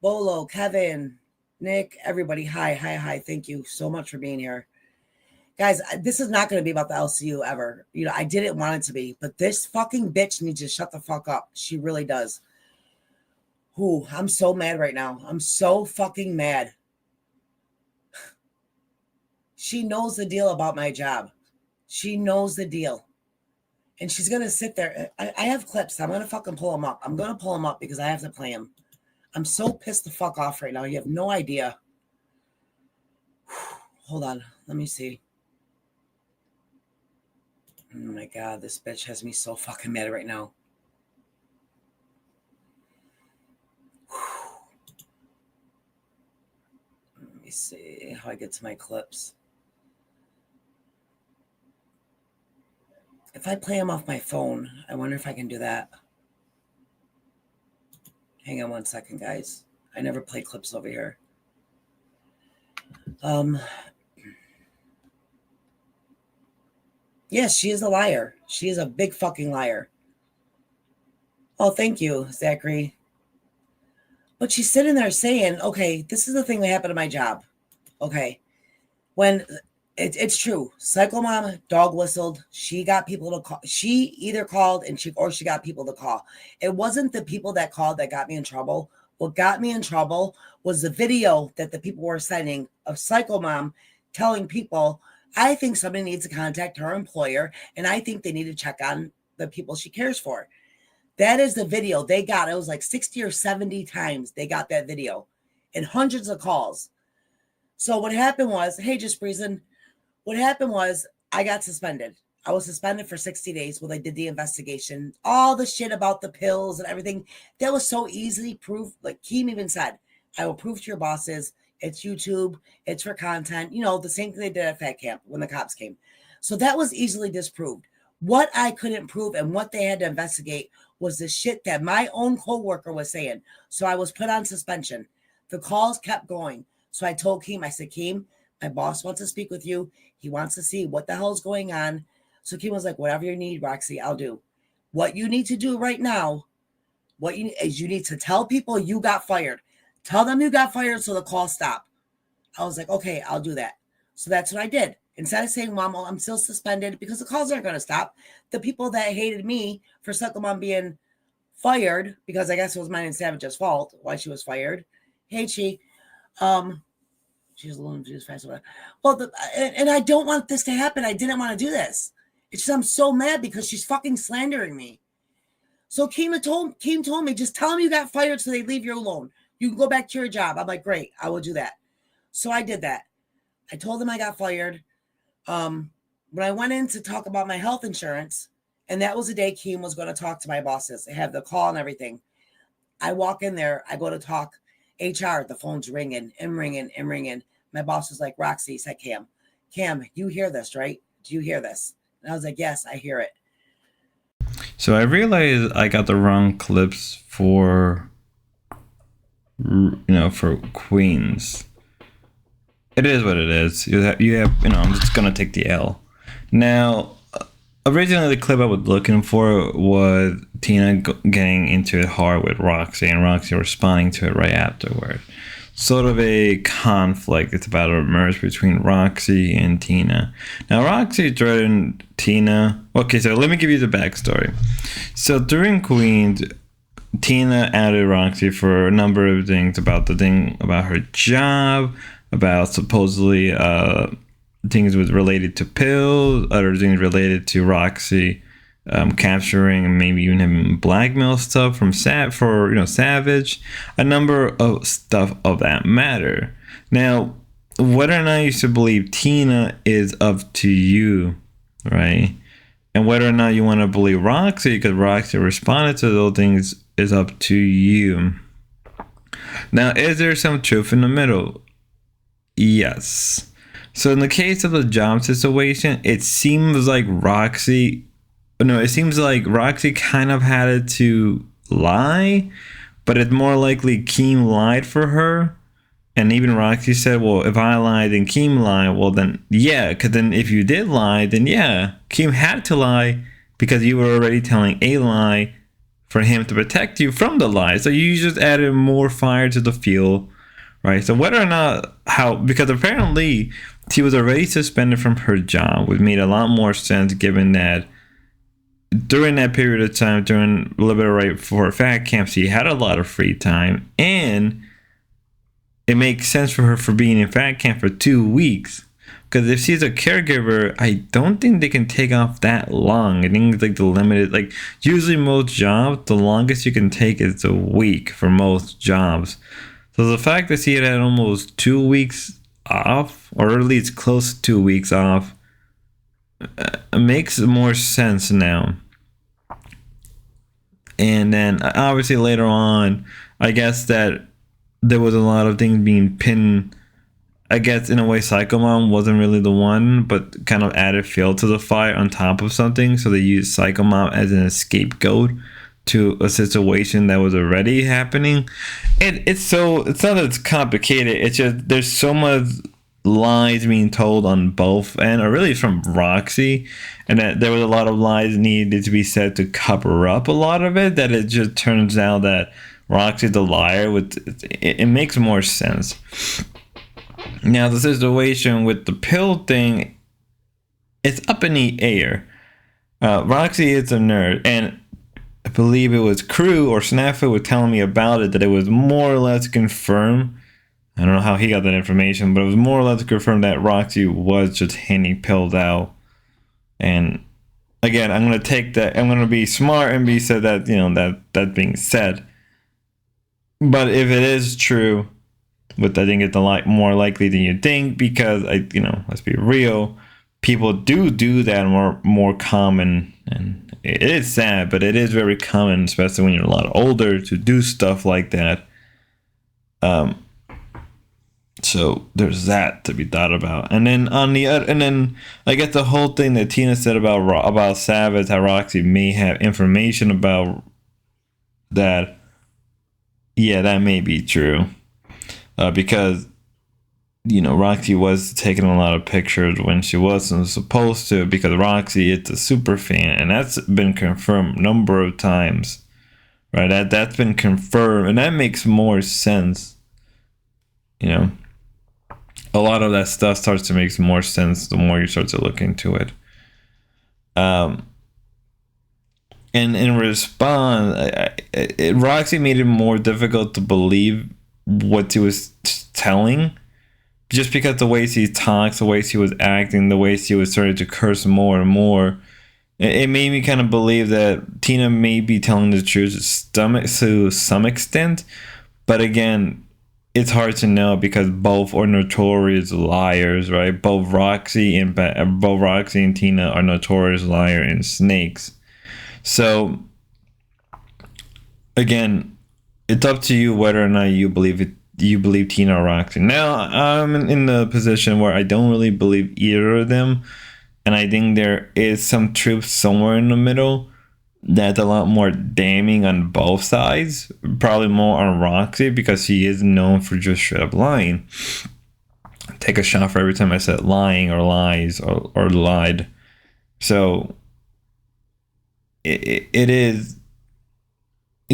Bolo, Kevin, Nick, everybody. Hi. Thank you so much for being here. Guys, this is not going to be about the LCU ever. I didn't want it to be, but this fucking bitch needs to shut the fuck up. She really does. Ooh, I'm so mad right now. I'm so fucking mad. She knows the deal about my job. She knows the deal. And she's going to sit there. I have clips. I'm going to fucking pull them up. I'm going to pull them up because I have to play them. I'm so pissed the fuck off right now. You have no idea. Hold on. Let me see. Oh my God, this bitch has me so fucking mad right now. Let me see how I get to my clips. If I play them off my phone, I wonder if I can do that. Hang on one second, guys. I never play clips over here. Yes, she is a liar. She is a big fucking liar. Oh, thank you, Zachary. But she's sitting there saying, okay, this is the thing that happened to my job. Okay. When it's true. Psycho Mom dog whistled. She got people to call. She either called or she got people to call. It wasn't the people that called that got me in trouble. What got me in trouble was the video that the people were sending of Psycho Mom telling people, I think somebody needs to contact her employer, and I think they need to check on the people she cares for. That is the video they got. It was like 60 or 70 times they got that video and hundreds of calls. So what happened was, hey, Just Breezing, what happened was I got suspended. I was suspended for 60 days while they did the investigation. All the shit about the pills and everything, that was so easily proved. Like Keem even said, I will prove to your bosses, it's YouTube, it's for content. The same thing they did at Fat Camp when the cops came. So that was easily disproved. What I couldn't prove and what they had to investigate was the shit that my own coworker was saying. So I was put on suspension. The calls kept going. So I told Keem, I said, Keem, my boss wants to speak with you. He wants to see what the hell is going on. So Keem was like, whatever you need, Roxy, I'll do. What you need to do right now, you need to tell people you got fired. Tell them you got fired so the call stopped. I was like, okay, I'll do that. So that's what I did. Instead of saying, Mom, I'm still suspended, because the calls aren't going to stop. The people that hated me for Sucker Mom being fired, because I guess it was mine and Savage's fault why she was fired. Hey, she was alone. She was fast. Well, and I don't want this to happen. I didn't want to do this. It's just I'm so mad because she's fucking slandering me. So Keem told me, just tell them you got fired so they leave you alone. You can go back to your job. I'm like, great, I will do that. So I did that. I told them I got fired. When I went in to talk about my health insurance, and that was the day Keem was going to talk to my bosses. They have the call and everything. I walk in there. I go to talk HR. The phone's ringing and ringing and ringing. My boss was like, Roxy, said Cam, you hear this, right? Do you hear this? And I was like, yes, I hear it. So I realized I got the wrong clips for Queens. It is what it is. You have I'm just gonna take the L. Now, originally the clip I was looking for was Tina getting into it hard with Roxy, and Roxy responding to it right afterward. Sort of a conflict that's about to emerge between Roxy and Tina. Now, Roxy threatened Tina. Okay, so let me give you the backstory. So during Queens, Tina outed Roxy for a number of things about her job, about supposedly things related to pills, other things related to Roxy capturing and maybe even having blackmail stuff from Savage, a number of stuff of that matter. Now, whether or not you should believe Tina is up to you, right? And whether or not you want to believe Roxy, because Roxy responded to those things, is up to you. Now, is there some truth in the middle? Yes. So in the case of the job situation, it seems like Roxy kind of had it to lie, but it's more likely Keem lied for her. And even Roxy said, well, if I lied and Keem lied, well then, yeah, because then if you did lie, then yeah, Keem had to lie because you were already telling a lie for him to protect you from the lie. So you just added more fire to the fuel, right? So whether or not, because apparently she was already suspended from her job, which made a lot more sense given that during that period of time, during a little bit right before fat camp, she had a lot of free time, and it makes sense for her for being in fat camp for 2 weeks. Because if she's a caregiver, I don't think they can take off that long. I think it's like the limited, like usually most jobs, the longest you can take is a week for most jobs. So the fact that she had almost 2 weeks off, or at least close to 2 weeks off, makes more sense now. And then obviously later on, I guess that there was a lot of things being pinned. I guess in a way Psycho Mom wasn't really the one, but kind of added fuel to the fire on top of something. So they used Psycho Mom as an scapegoat to a situation that was already happening. It's not that it's complicated. It's just there's so much lies being told on both ends, or really from Roxy, and that there was a lot of lies needed to be said to cover up a lot of it, that it just turns out that Roxy's the liar. It makes more sense. Now the situation with the pill thing, it's up in the air. Roxy is a nerd, and I believe it was Crew or Snafu was telling me about it, that it was more or less confirmed. I don't know how he got that information, but it was more or less confirmed that Roxy was just handing pills out. And again, I'm going to take that. I'm going to be smart and be said that, that being said. But if it is true, which I think it's a lot more likely than you think, because let's be real, people do that more common, and it is sad, but it is very common, especially when you're a lot older, to do stuff like that. So there's that to be thought about. And then I guess the whole thing that Tina said about Savage, how Roxy may have information about that. Yeah, that may be true. because Roxy was taking a lot of pictures when she wasn't supposed to, because Roxy is a super fan, and that's been confirmed a number of times, right? That's been confirmed, and that makes more sense. A lot of that stuff starts to make more sense the more you start to look into it. And in response, Roxy made it more difficult to believe what she was telling, just because the way she talks, the way she was acting, the way she was starting to curse more and more. It made me kind of believe that Tina may be telling the truth to some extent, but again, it's hard to know because both are notorious liars, right? Both Roxy and Tina are notorious liars and snakes. So again, it's up to you whether or not you believe Tina or Roxy. Now I'm in the position where I don't really believe either of them, and I think there is some truth somewhere in the middle that's a lot more damning on both sides. Probably more on Roxy because she is known for just straight up lying. Take a shot for every time I said lying or lies or lied. So it's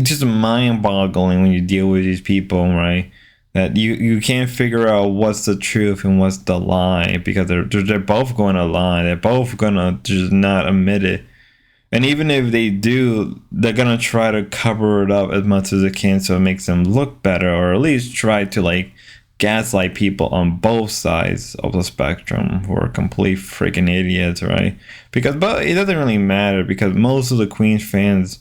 just mind-boggling when you deal with these people, right? That you can't figure out what's the truth and what's the lie, because they're both going to lie. They're both going to just not admit it. And even if they do, they're going to try to cover it up as much as they can so it makes them look better, or at least try to gaslight people on both sides of the spectrum who are complete freaking idiots, right? But it doesn't really matter, because most of the Queen's fans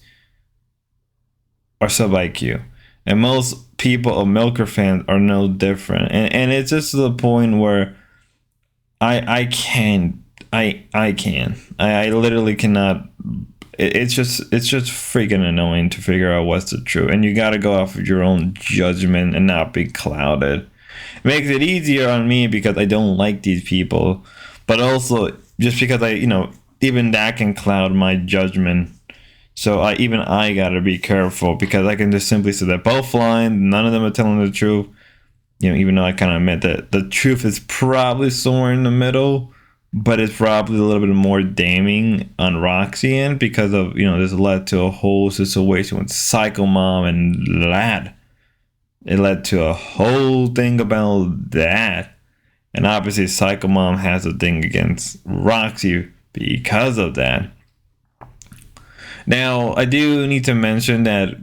are sub IQ, and most people of Milker fans are no different. And it's just to the point where I literally cannot. It's just freaking annoying to figure out what's the truth, and you got to go off of your own judgment and not be clouded. It makes it easier on me because I don't like these people, but also just because even that can cloud my judgment. So I gotta be careful, because I can just simply say that both lying, none of them are telling the truth. Even though I kind of admit that the truth is probably somewhere in the middle, but it's probably a little bit more damning on Roxy end, because of this led to a whole situation with Psycho Mom and Lad. It led to a whole thing about that, and obviously Psycho Mom has a thing against Roxy because of that. Now, I do need to mention that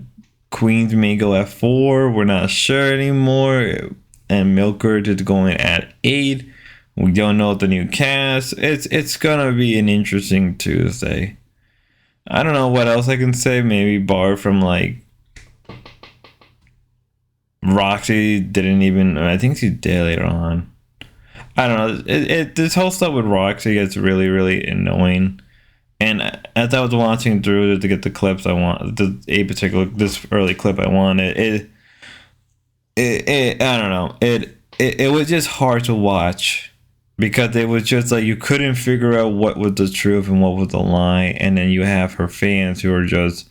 Queens may go at 4. We're not sure anymore. And Milker is going at 8. We don't know the new cast. It's gonna be an interesting Tuesday. I don't know what else I can say. Maybe bar from Roxy didn't even. I think she did later on. I don't know. This whole stuff with Roxy gets really, really annoying. And as I was watching through to get the clips I want, this early clip I wanted, I don't know. It was just hard to watch, because it was just you couldn't figure out what was the truth and what was the lie. And then you have her fans who are just,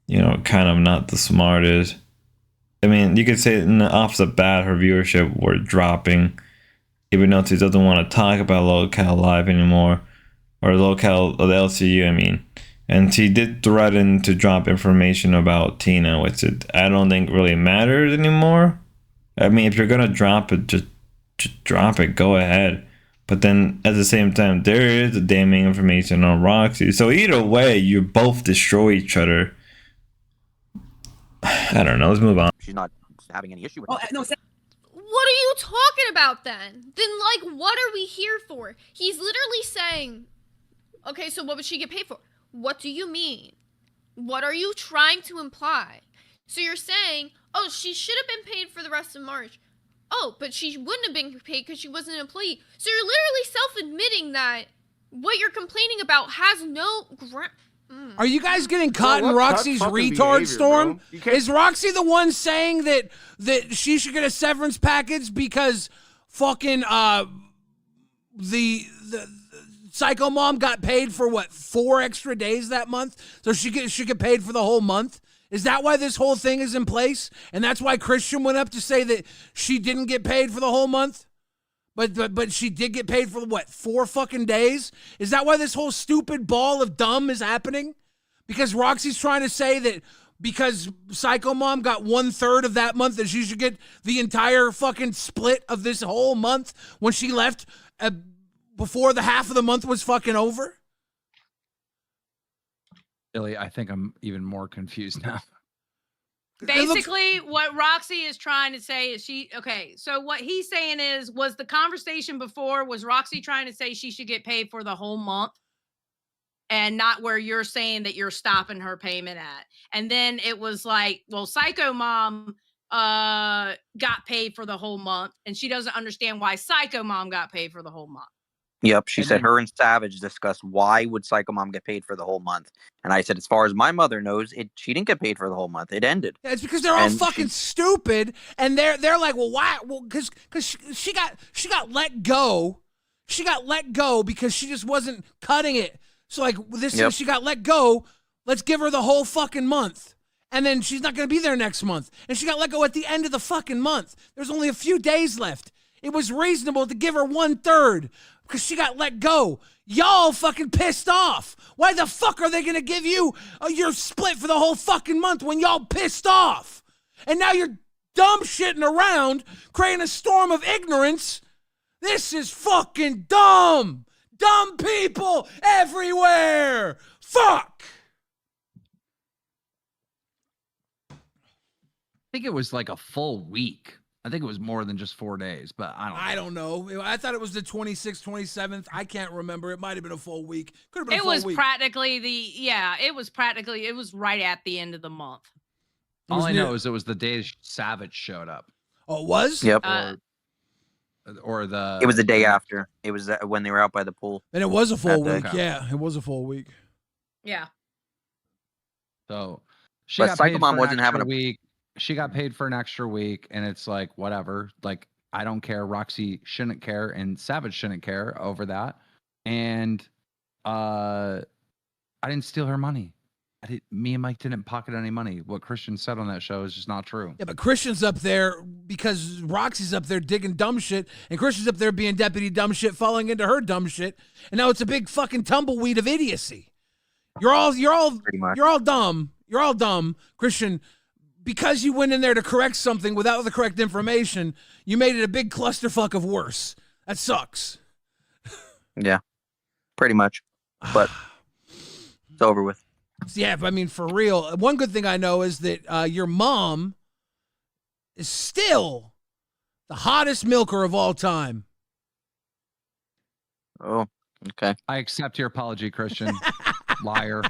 kind of not the smartest. I mean, you could say off the bat, her viewership were dropping, even though she doesn't want to talk about lolcowlive anymore. Or the LCU, I mean. And she did threaten to drop information about Tina, which I don't think really matters anymore. I mean, if you're going to drop it, just drop it, go ahead. But then, at the same time, there is damning information on Roxy. So either way, you both destroy each other. I don't know, let's move on. She's not having any issue with it. What are you talking about then? Then, what are we here for? He's literally saying, okay, so what would she get paid for? What do you mean? What are you trying to imply? So you're saying, oh, she should have been paid for the rest of March. Oh, but she wouldn't have been paid because she wasn't an employee. So you're literally self-admitting that what you're complaining about has no ground. Are you guys getting caught in Roxy's retard storm? Is Roxy the one saying that she should get a severance package because fucking the Psycho Mom got paid for 4 extra days that month, so she get paid for the whole month? Is that why this whole thing is in place? And that's why Christian went up to say that she didn't get paid for the whole month? But she did get paid for, what, 4 fucking days? Is that why this whole stupid ball of dumb is happening? Because Roxy's trying to say that because Psycho Mom got 1/3 of that month, that she should get the entire fucking split of this whole month when she left before the half of the month was fucking over? Billy, I think I'm even more confused now. Basically, what Roxy is trying to say is so what he's saying is, was the conversation before, was Roxy trying to say she should get paid for the whole month and not where you're saying that you're stopping her payment at? And then it was like, well, Psycho Mom got paid for the whole month, and she doesn't understand why Psycho Mom got paid for the whole month. Yep, she said her and Savage discussed why would Psycho Mom get paid for the whole month, and I said, as far as my mother knows, she didn't get paid for the whole month. It ended. Yeah, it's because they're all fucking stupid, and they're like, well, why? Well, because she got let go. She got let go because she just wasn't cutting it. So like she got let go. Let's give her the whole fucking month, and then she's not gonna be there next month. And she got let go at the end of the fucking month. There's only a few days left. It was reasonable to give her 1/3. Because she got let go. Y'all fucking pissed off. Why the fuck are they going to give you your split for the whole fucking month when y'all pissed off? And now you're dumb shitting around, creating a storm of ignorance. This is fucking dumb. Dumb people everywhere. Fuck. I think it was like a full week. I think it was more than just 4 days, but I don't know. I thought it was the 26th, 27th. I can't remember. It might have been a full week. Could have been It a full was week. it was right at the end of the month. All I know is it was the day Savage showed up. Oh, it was? Yep. Or the... It was the day after. It was when they were out by the pool. And it was a full week. Okay. Yeah, it was a full week. Yeah. So she But got Psycho paid Mom for an wasn't having extra a week. She got paid for an extra week, and it's like, whatever. Like, I don't care. Roxy shouldn't care, and Savage shouldn't care over that. And I didn't steal her money. Me and Mike didn't pocket any money. What Christian said on that show is just not true. Yeah, but Christian's up there because Roxy's up there digging dumb shit, and Christian's up there being deputy dumb shit, falling into her dumb shit, and now it's a big fucking tumbleweed of idiocy. You're all dumb. You're all dumb, Christian. Because you went in there to correct something without the correct information, you made it a big clusterfuck of worse. That sucks. Yeah, pretty much. But it's over with. Yeah, but I mean, for real. One good thing I know is that your mom is still the hottest milker of all time. Oh, okay. I accept your apology, Christian. Liar.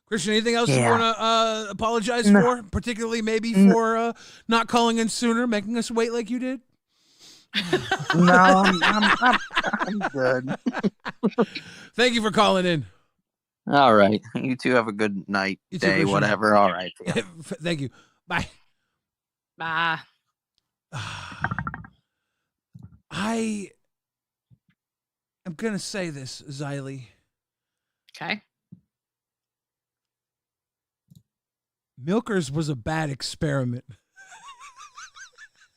Christian, anything else you want to apologize for? Particularly maybe for not calling in sooner, making us wait like you did? No, I'm good. Thank you for calling in. All right. You two have a good night, You too, day, Christian. whatever. All right. Thank you. Bye. Bye. I am going to say this, Xylie. Okay. Milkers was a bad experiment.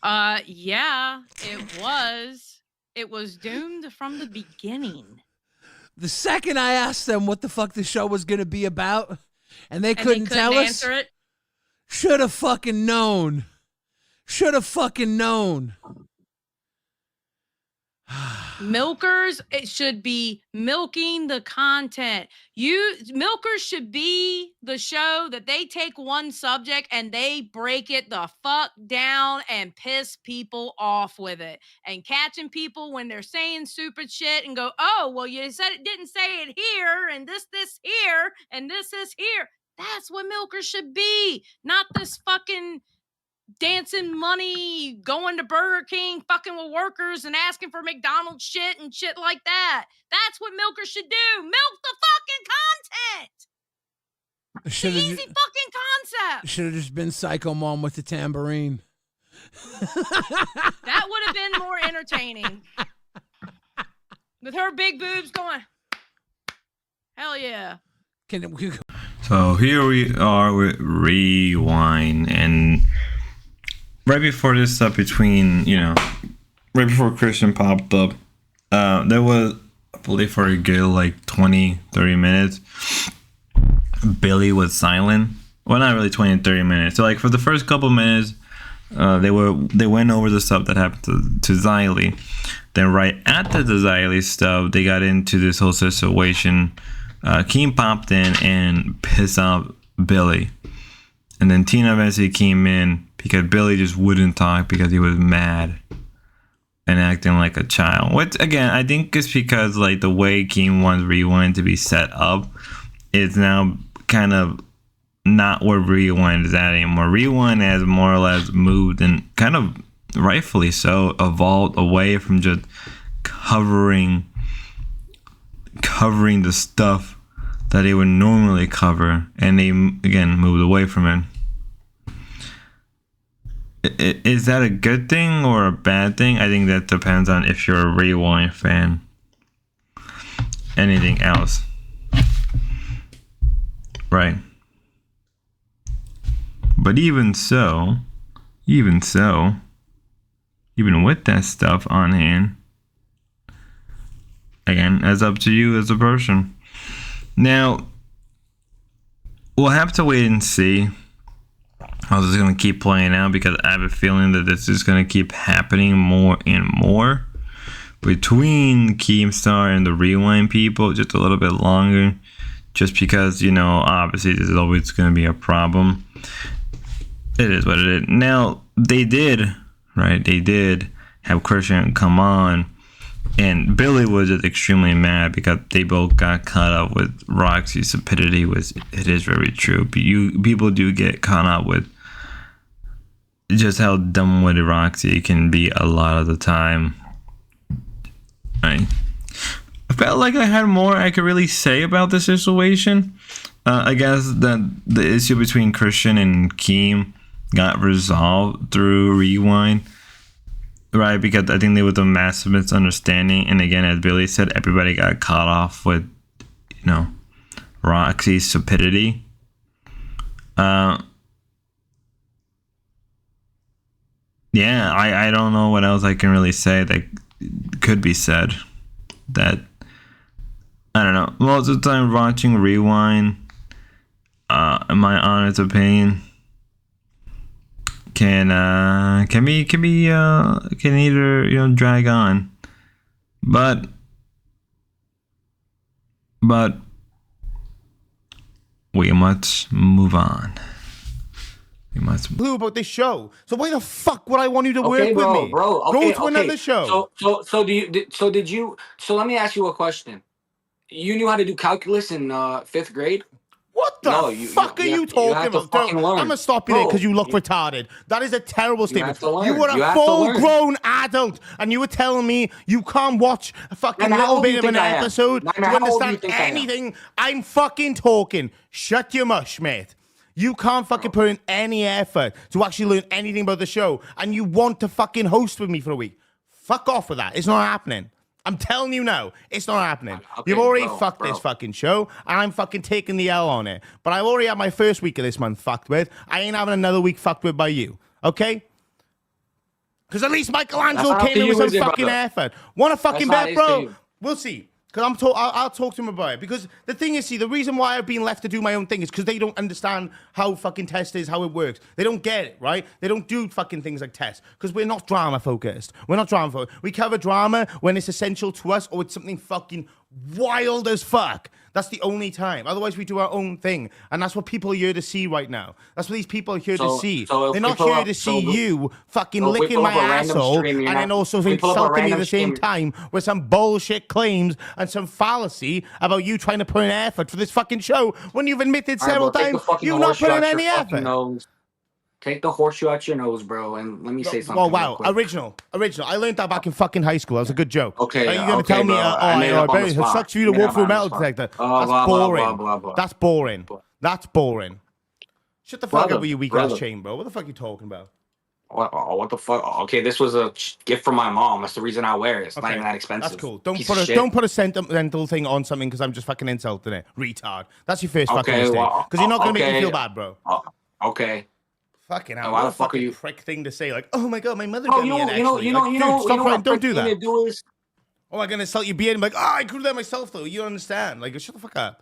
Yeah, it was. It was doomed from the beginning. The second I asked them what the fuck the show was going to be about, and they couldn't tell us, answer it. should have fucking known. Should have fucking known. Milkers, it should be milking the content. Milkers should be the show that they take one subject and they break it the fuck down and piss people off with it. And catching people when they're saying stupid shit and go, oh, well, you said it didn't say it here, and this here, and this is here. That's what milkers should be. Not this fucking dancing money, going to Burger King, fucking with workers and asking for McDonald's shit and shit like that. That's what milkers should do. Milk the fucking content. It's the easy fucking concept. Should have just been Psycho Mom with the tambourine. That would have been more entertaining. With her big boobs going. Hell yeah. Can we? So here we are with Rewind, and right before this stuff right before Christian popped up, there was, I believe, for a good like 20-30 minutes, Billy was silent. Well, not really 20-30 minutes. So like for the first couple minutes, they went over the stuff that happened to xylie. Then right after the xylie stuff, they got into this whole situation. Keem popped in and pissed off Billy, and then Tina eventually came in because Billy just wouldn't talk because he was mad and acting like a child. Which again, I think is because like the way Keem wants Rewind to be set up is now kind of not where Rewind is at anymore. Rewind has more or less moved, and kind of rightfully so, evolved away from just covering the stuff that they would normally cover, and they again moved away from it. Is that a good thing or a bad thing? I think that depends on if you're a Rewind fan. Anything else, right? But even with that stuff on hand, again, that's up to you as a person. Now, we'll have to wait and see how this is going to keep playing out, because I have a feeling that this is going to keep happening more and more between Keemstar and the Rewind people, just a little bit longer, just because, obviously this is always going to be a problem. It is what it is. Now, they did have Christian come on, and Billy was just extremely mad because they both got caught up with Roxy's stupidity. It is very true. People do get caught up with just how dumb-witted Roxy can be a lot of the time. I felt like I had more I could really say about this situation. I guess that the issue between Christian and Keem got resolved through Rewind. Right, because I think there was a massive misunderstanding, and again, as Billy said, everybody got caught off with, Roxy's stupidity. Yeah, I don't know what else I can really say that could be said. That, I don't know. Most of the time watching Rewind, in my honest opinion, can either drag on, but we must move on. Clue about this show. So why the fuck would I want you to work with me? Go to another show. So did you? So let me ask you a question. You knew how to do calculus in 5th grade? What the fuck are you talking about? I'm gonna stop you there because you look retarded. That is a terrible statement. You were a full-grown adult, and you were telling me you can't watch a fucking little bit of an episode to understand anything. I'm fucking talking. Shut your mush, mate. You can't fucking put in any effort to actually learn anything about the show, and you want to fucking host with me for a week. Fuck off with that. It's not happening. I'm telling you now, it's not happening. Okay, You've already fucked this fucking show, and I'm fucking taking the L on it. But I've already had my first week of this month fucked with. I ain't having another week fucked with by you, okay? Because at least Michelangelo came in with some fucking effort. Want to fucking bet, bro? We'll see. Because I'll talk to him about it. Because the thing is, see, the reason why I've been left to do my own thing is because they don't understand how fucking test is, how it works. They don't get it, right? They don't do fucking things like test. Because we're not drama focused. We're not drama focused. We cover drama when it's essential to us or it's something fucking wild as fuck. That's the only time. Otherwise, we do our own thing. And that's what people are here to see right now. That's what these people are here to see. They're not here to see you fucking licking my asshole and then also insulting me at the same time with some bullshit claims and some fallacy about you trying to put in effort for this fucking show when you've admitted several times you've not put in any effort. Take the horseshoe out your nose, bro, and let me say something. Oh, wow. Original. I learned that back in fucking high school. That was a good joke. Okay. Are you going to tell me, it sucks for you to walk through a metal detector? That's boring. That's boring. That's boring. Shut the fuck up with your weak ass chain, bro. What the fuck are you talking about? What the fuck? Okay, this was a gift from my mom. That's the reason I wear it. It's not even that expensive. That's cool. Don't Piece put of a shit. don't put a sentimental thing on something because I'm just fucking insulting it. Retard. That's your first fucking Okay, mistake. well, Because you're not gonna make me okay. feel bad, bro. Okay. Fucking hell. Why What the a fuck are fucking you? prick thing to say. Like, oh my god, my mother Oh, got me an actually. Stop what a don't prick do thing that. to do is. Oh, I'm gonna insult your beard and be like, oh, I grew that myself though. You don't understand. Like, shut the fuck up.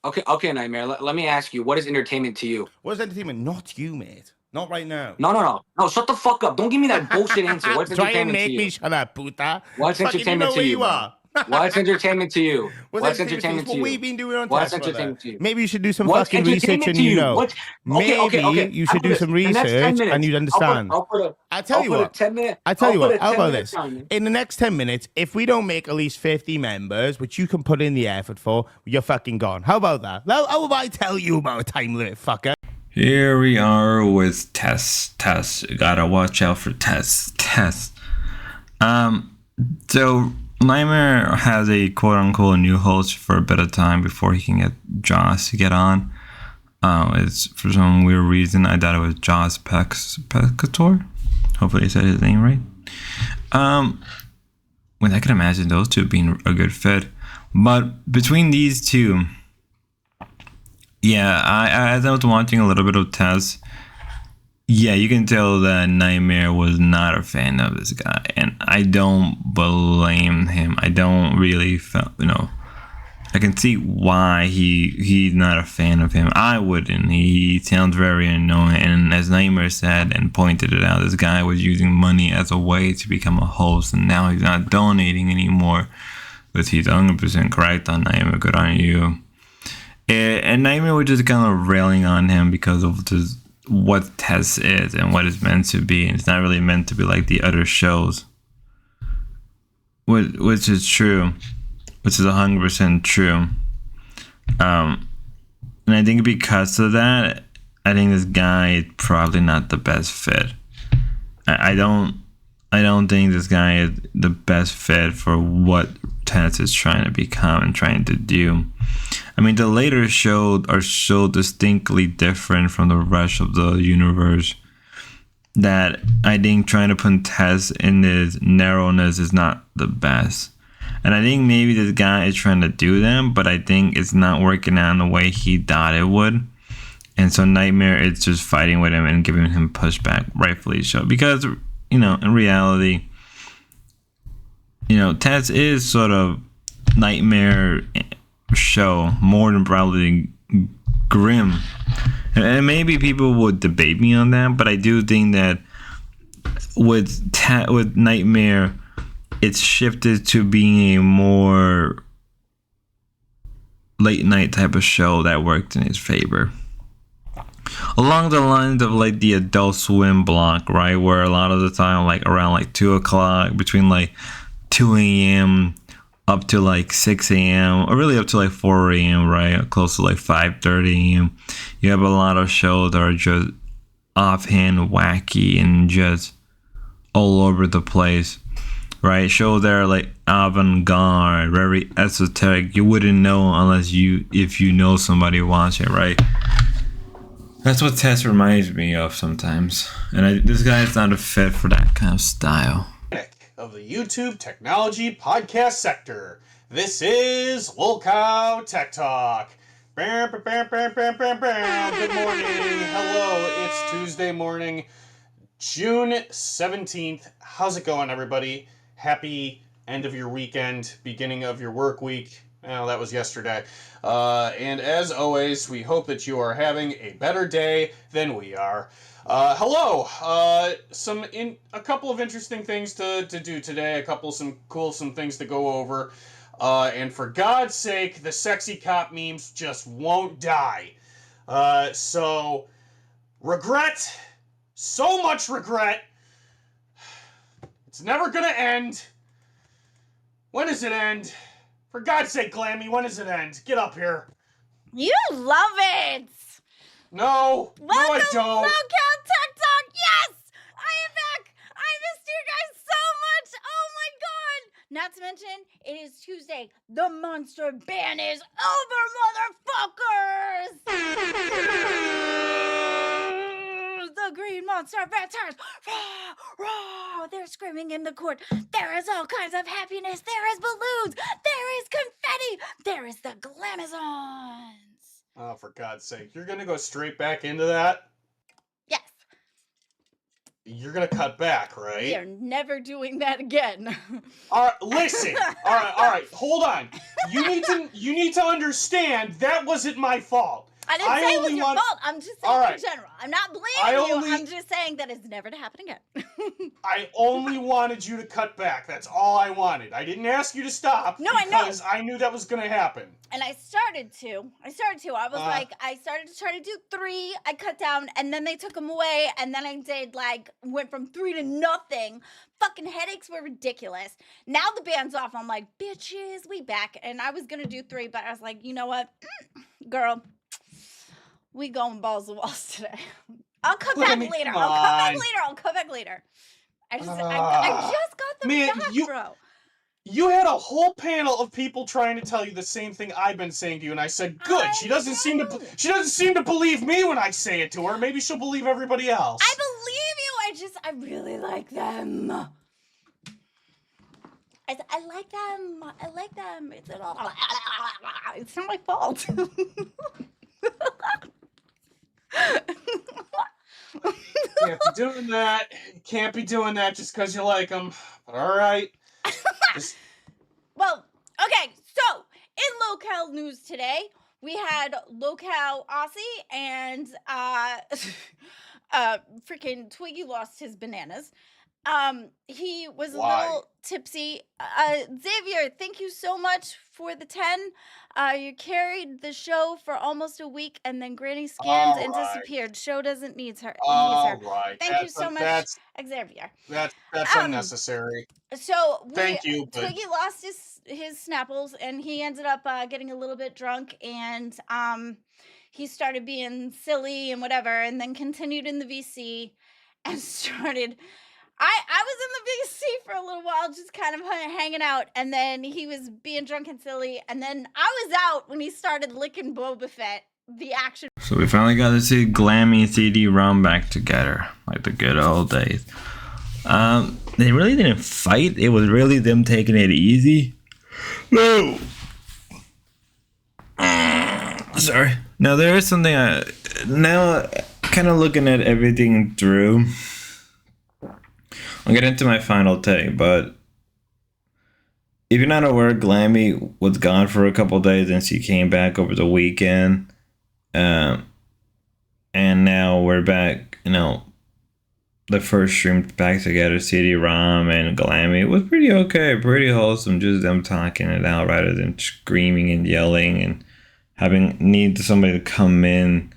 Okay, Nightmare. Let me ask you, what is entertainment to you? What is entertainment? Not you, mate. Not right now. No. Shut the fuck up. Don't give me that bullshit answer. What's Try and entertainment to make you? me shut up, puta. What's Fucking entertainment know to where you, you bro? are. What's entertainment to you? What's What's entertainment What to we've you? been doing on What's test, brother. entertainment to you? Maybe you should do some What's fucking research entertainment and to you you? know. What? Maybe you should do some The next 10 research minutes. and you'd understand. I'll put I tell you a what. 10 minute. I tell you what. How about 10-minute this? timer. In the next 10 minutes, if we don't make at least 50 members, which you can put in the effort for, you're fucking gone. How about that? How about I tell you about a time limit, fucker? Here we are with Tess. You gotta watch out for Tess. So Nightmare has a quote unquote new host for a bit of time before he can get Joss to get on. It's for some weird reason I thought it was Joss Pecator. Hopefully I said his name right. Well, I can imagine those two being a good fit. But between these two, yeah, as I was watching a little bit of Tess, yeah, you can tell that Nightmare was not a fan of this guy, and I don't blame him. I don't really feel, I can see why he's not a fan of him. I wouldn't. He sounds very annoying, and as Nightmare said and pointed it out, this guy was using money as a way to become a host, and now he's not donating anymore. But he's 100% correct on Nightmare. Good on you. And Nightmare was just kind of railing on him because of just what Tess is and what it's meant to be. And it's not really meant to be like the other shows. Which is true. Which is 100% true. And I think because of that, I think this guy is probably not the best fit. I don't think this guy is the best fit for what Tess is trying to become and trying to do. I mean, the later shows are so distinctly different from the rest of the universe that I think trying to put Tess in this narrowness is not the best. And I think maybe this guy is trying to do them, but I think it's not working out in the way he thought it would. And so Nightmare is just fighting with him and giving him pushback, rightfully so. Because, in reality, Tess is sort of Nightmare show more than probably Grimm. And maybe people would debate me on that, but I do think that with Nightmare, it's shifted to being a more late night type of show that worked in his favor. Along the lines of like the Adult Swim block, right? Where a lot of the time, like around like 2 o'clock, between like 2 a.m. up to like 6 a.m. or really up to like 4 a.m., right? Close to like 5:30 a.m. You have a lot of shows that are just offhand wacky and just all over the place. Right, shows that are like avant-garde, very esoteric. You wouldn't know if you know somebody watching it, right? That's what Tess reminds me of sometimes, and this guy is not a fit for that kind of style. Of the YouTube technology podcast sector, this is Lolcow Tech Talk. Good morning, hello. It's Tuesday morning, June 17th. How's it going, everybody? Happy end of your weekend, beginning of your work week. Well, that was yesterday. And as always, we hope that you are having a better day than we are. Hello. A couple of interesting things to do today. Some things to go over. And for God's sake, the sexy cop memes just won't die. So regret. So much regret. It's never gonna end. When does it end? For God's sake, Glammy, when does it end? Get up here. You love it! No, Welcome, no I don't. Lolcow Tech Talk! Yes! I am back! I missed you guys so much! Oh my god! Not to mention, it is Tuesday. The monster ban is over, motherfuckers! The the green monster returns. Rah, rah. They're screaming in the court. There is all kinds of happiness. There is balloons. There is confetti. There is the glamazons. Oh, for God's sake. You're going to go straight back into that? Yes. You're going to cut back, right? We are never doing that again. All right, listen. All right. Hold on. You need to understand that wasn't my fault. I didn't say it was your fault. I'm just saying in general. I'm not blaming you. I'm just saying that it's never to happen again. I only wanted you to cut back. That's all I wanted. I didn't ask you to stop. No, I know. Because I knew that was going to happen. And I started to. I started to try to do 3. I cut down, and then they took them away, and then I did, went from 3 to nothing. Fucking headaches were ridiculous. Now the band's off. I'm like, bitches, we back. And I was going to do 3, but I was like, you know what? Girl, we going balls to walls today. I'll come back later. I'll come back later. I just got them back, bro. You had a whole panel of people trying to tell you the same thing I've been saying to you, and I said, "Good." She doesn't seem to believe me when I say it to her. Maybe she'll believe everybody else. I believe you. I really like them. I like them. I like them. It's not my fault. Can't be doing that just because you like them. But all right. Well, okay. So in local news today, we had Local Aussie and freaking Twiggy lost his bananas. He was a little tipsy. Xavier, thank you so much for the 10. You carried the show for almost a week, and then Granny scammed and disappeared. Show doesn't need her. Right. Thank you so much, Xavier. That's unnecessary. So thank you. But... Twiggy lost his Snapples, and he ended up getting a little bit drunk, and he started being silly and whatever, and then continued in the VC and started. I was in the VC for a little while, just kind of hanging out, and then he was being drunk and silly, and then I was out when he started licking Boba Fett, the action. So we finally got to see Glammy CD-ROM back together, like the good old days. They really didn't fight. It was really them taking it easy. No. Sorry. Now there is something now kind of looking at everything through. I'll get into my final take, but if you're not aware, Glammy was gone for a couple days and she came back over the weekend. And now we're back, the first stream back together, CD-ROM and Glammy. It was pretty okay, pretty wholesome, just them talking it out rather than screaming and yelling and having need somebody to come in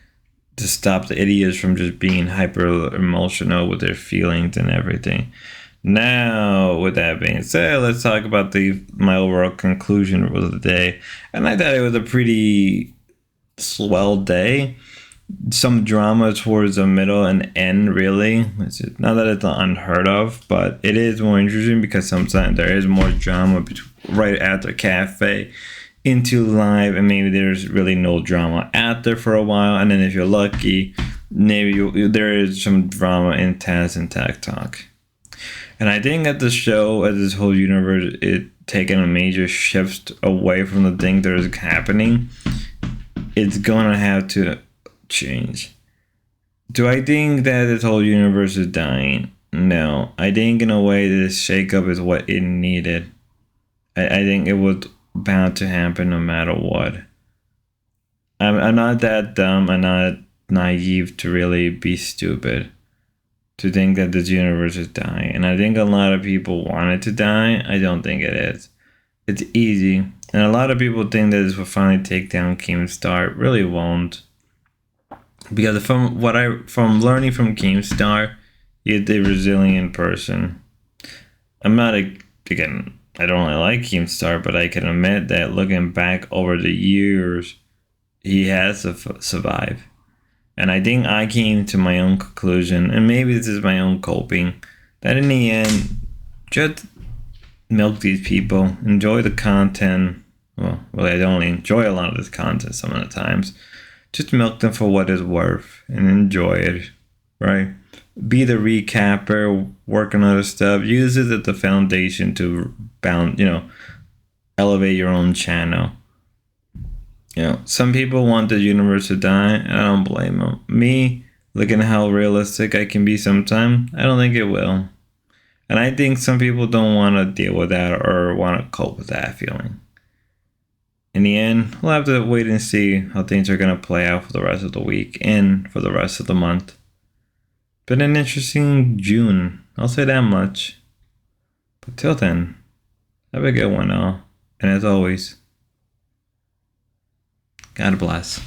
to stop the idiots from just being hyper emotional with their feelings and everything. Now, with that being said, let's talk about my overall conclusion of the day. And I thought it was a pretty swell day. Some drama towards the middle and end, really. Not that it's unheard of, but it is more interesting because sometimes there is more drama right after cafe into live, and maybe there's really no drama after for a while, and then if you're lucky, maybe there is some drama in Taz and Tag Talk. And I think that the show, as this whole universe, is taking a major shift away from the thing that is happening. It's gonna have to change. Do I think that this whole universe is dying? No. I think in a way this shakeup is what it needed. I think it was bound to happen no matter what. I'm not that dumb. I'm not naive to really be stupid to think that this universe is dying. And I think a lot of people want it to die. I don't think it is. It's easy. And a lot of people think that this will finally take down Keemstar. It really won't. Because from learning from Keemstar, he's a resilient person. I'm not again. I don't really like Keemstar, but I can admit that looking back over the years, he has survived. And I think I came to my own conclusion, and maybe this is my own coping, that in the end, just milk these people, enjoy the content. Well, really, I don't really enjoy a lot of this content some of the times. Just milk them for what it's worth and enjoy it. right? Be the recapper, work on other stuff. Use it as the foundation to elevate your own channel. Some people want the universe to die, and I don't blame them. Me, looking at how realistic I can be sometimes, I don't think it will. And I think some people don't want to deal with that or want to cope with that feeling. In the end, we'll have to wait and see how things are going to play out for the rest of the week and for the rest of the month. Been an interesting June, I'll say that much. But till then, have a good one all. And as always, God bless.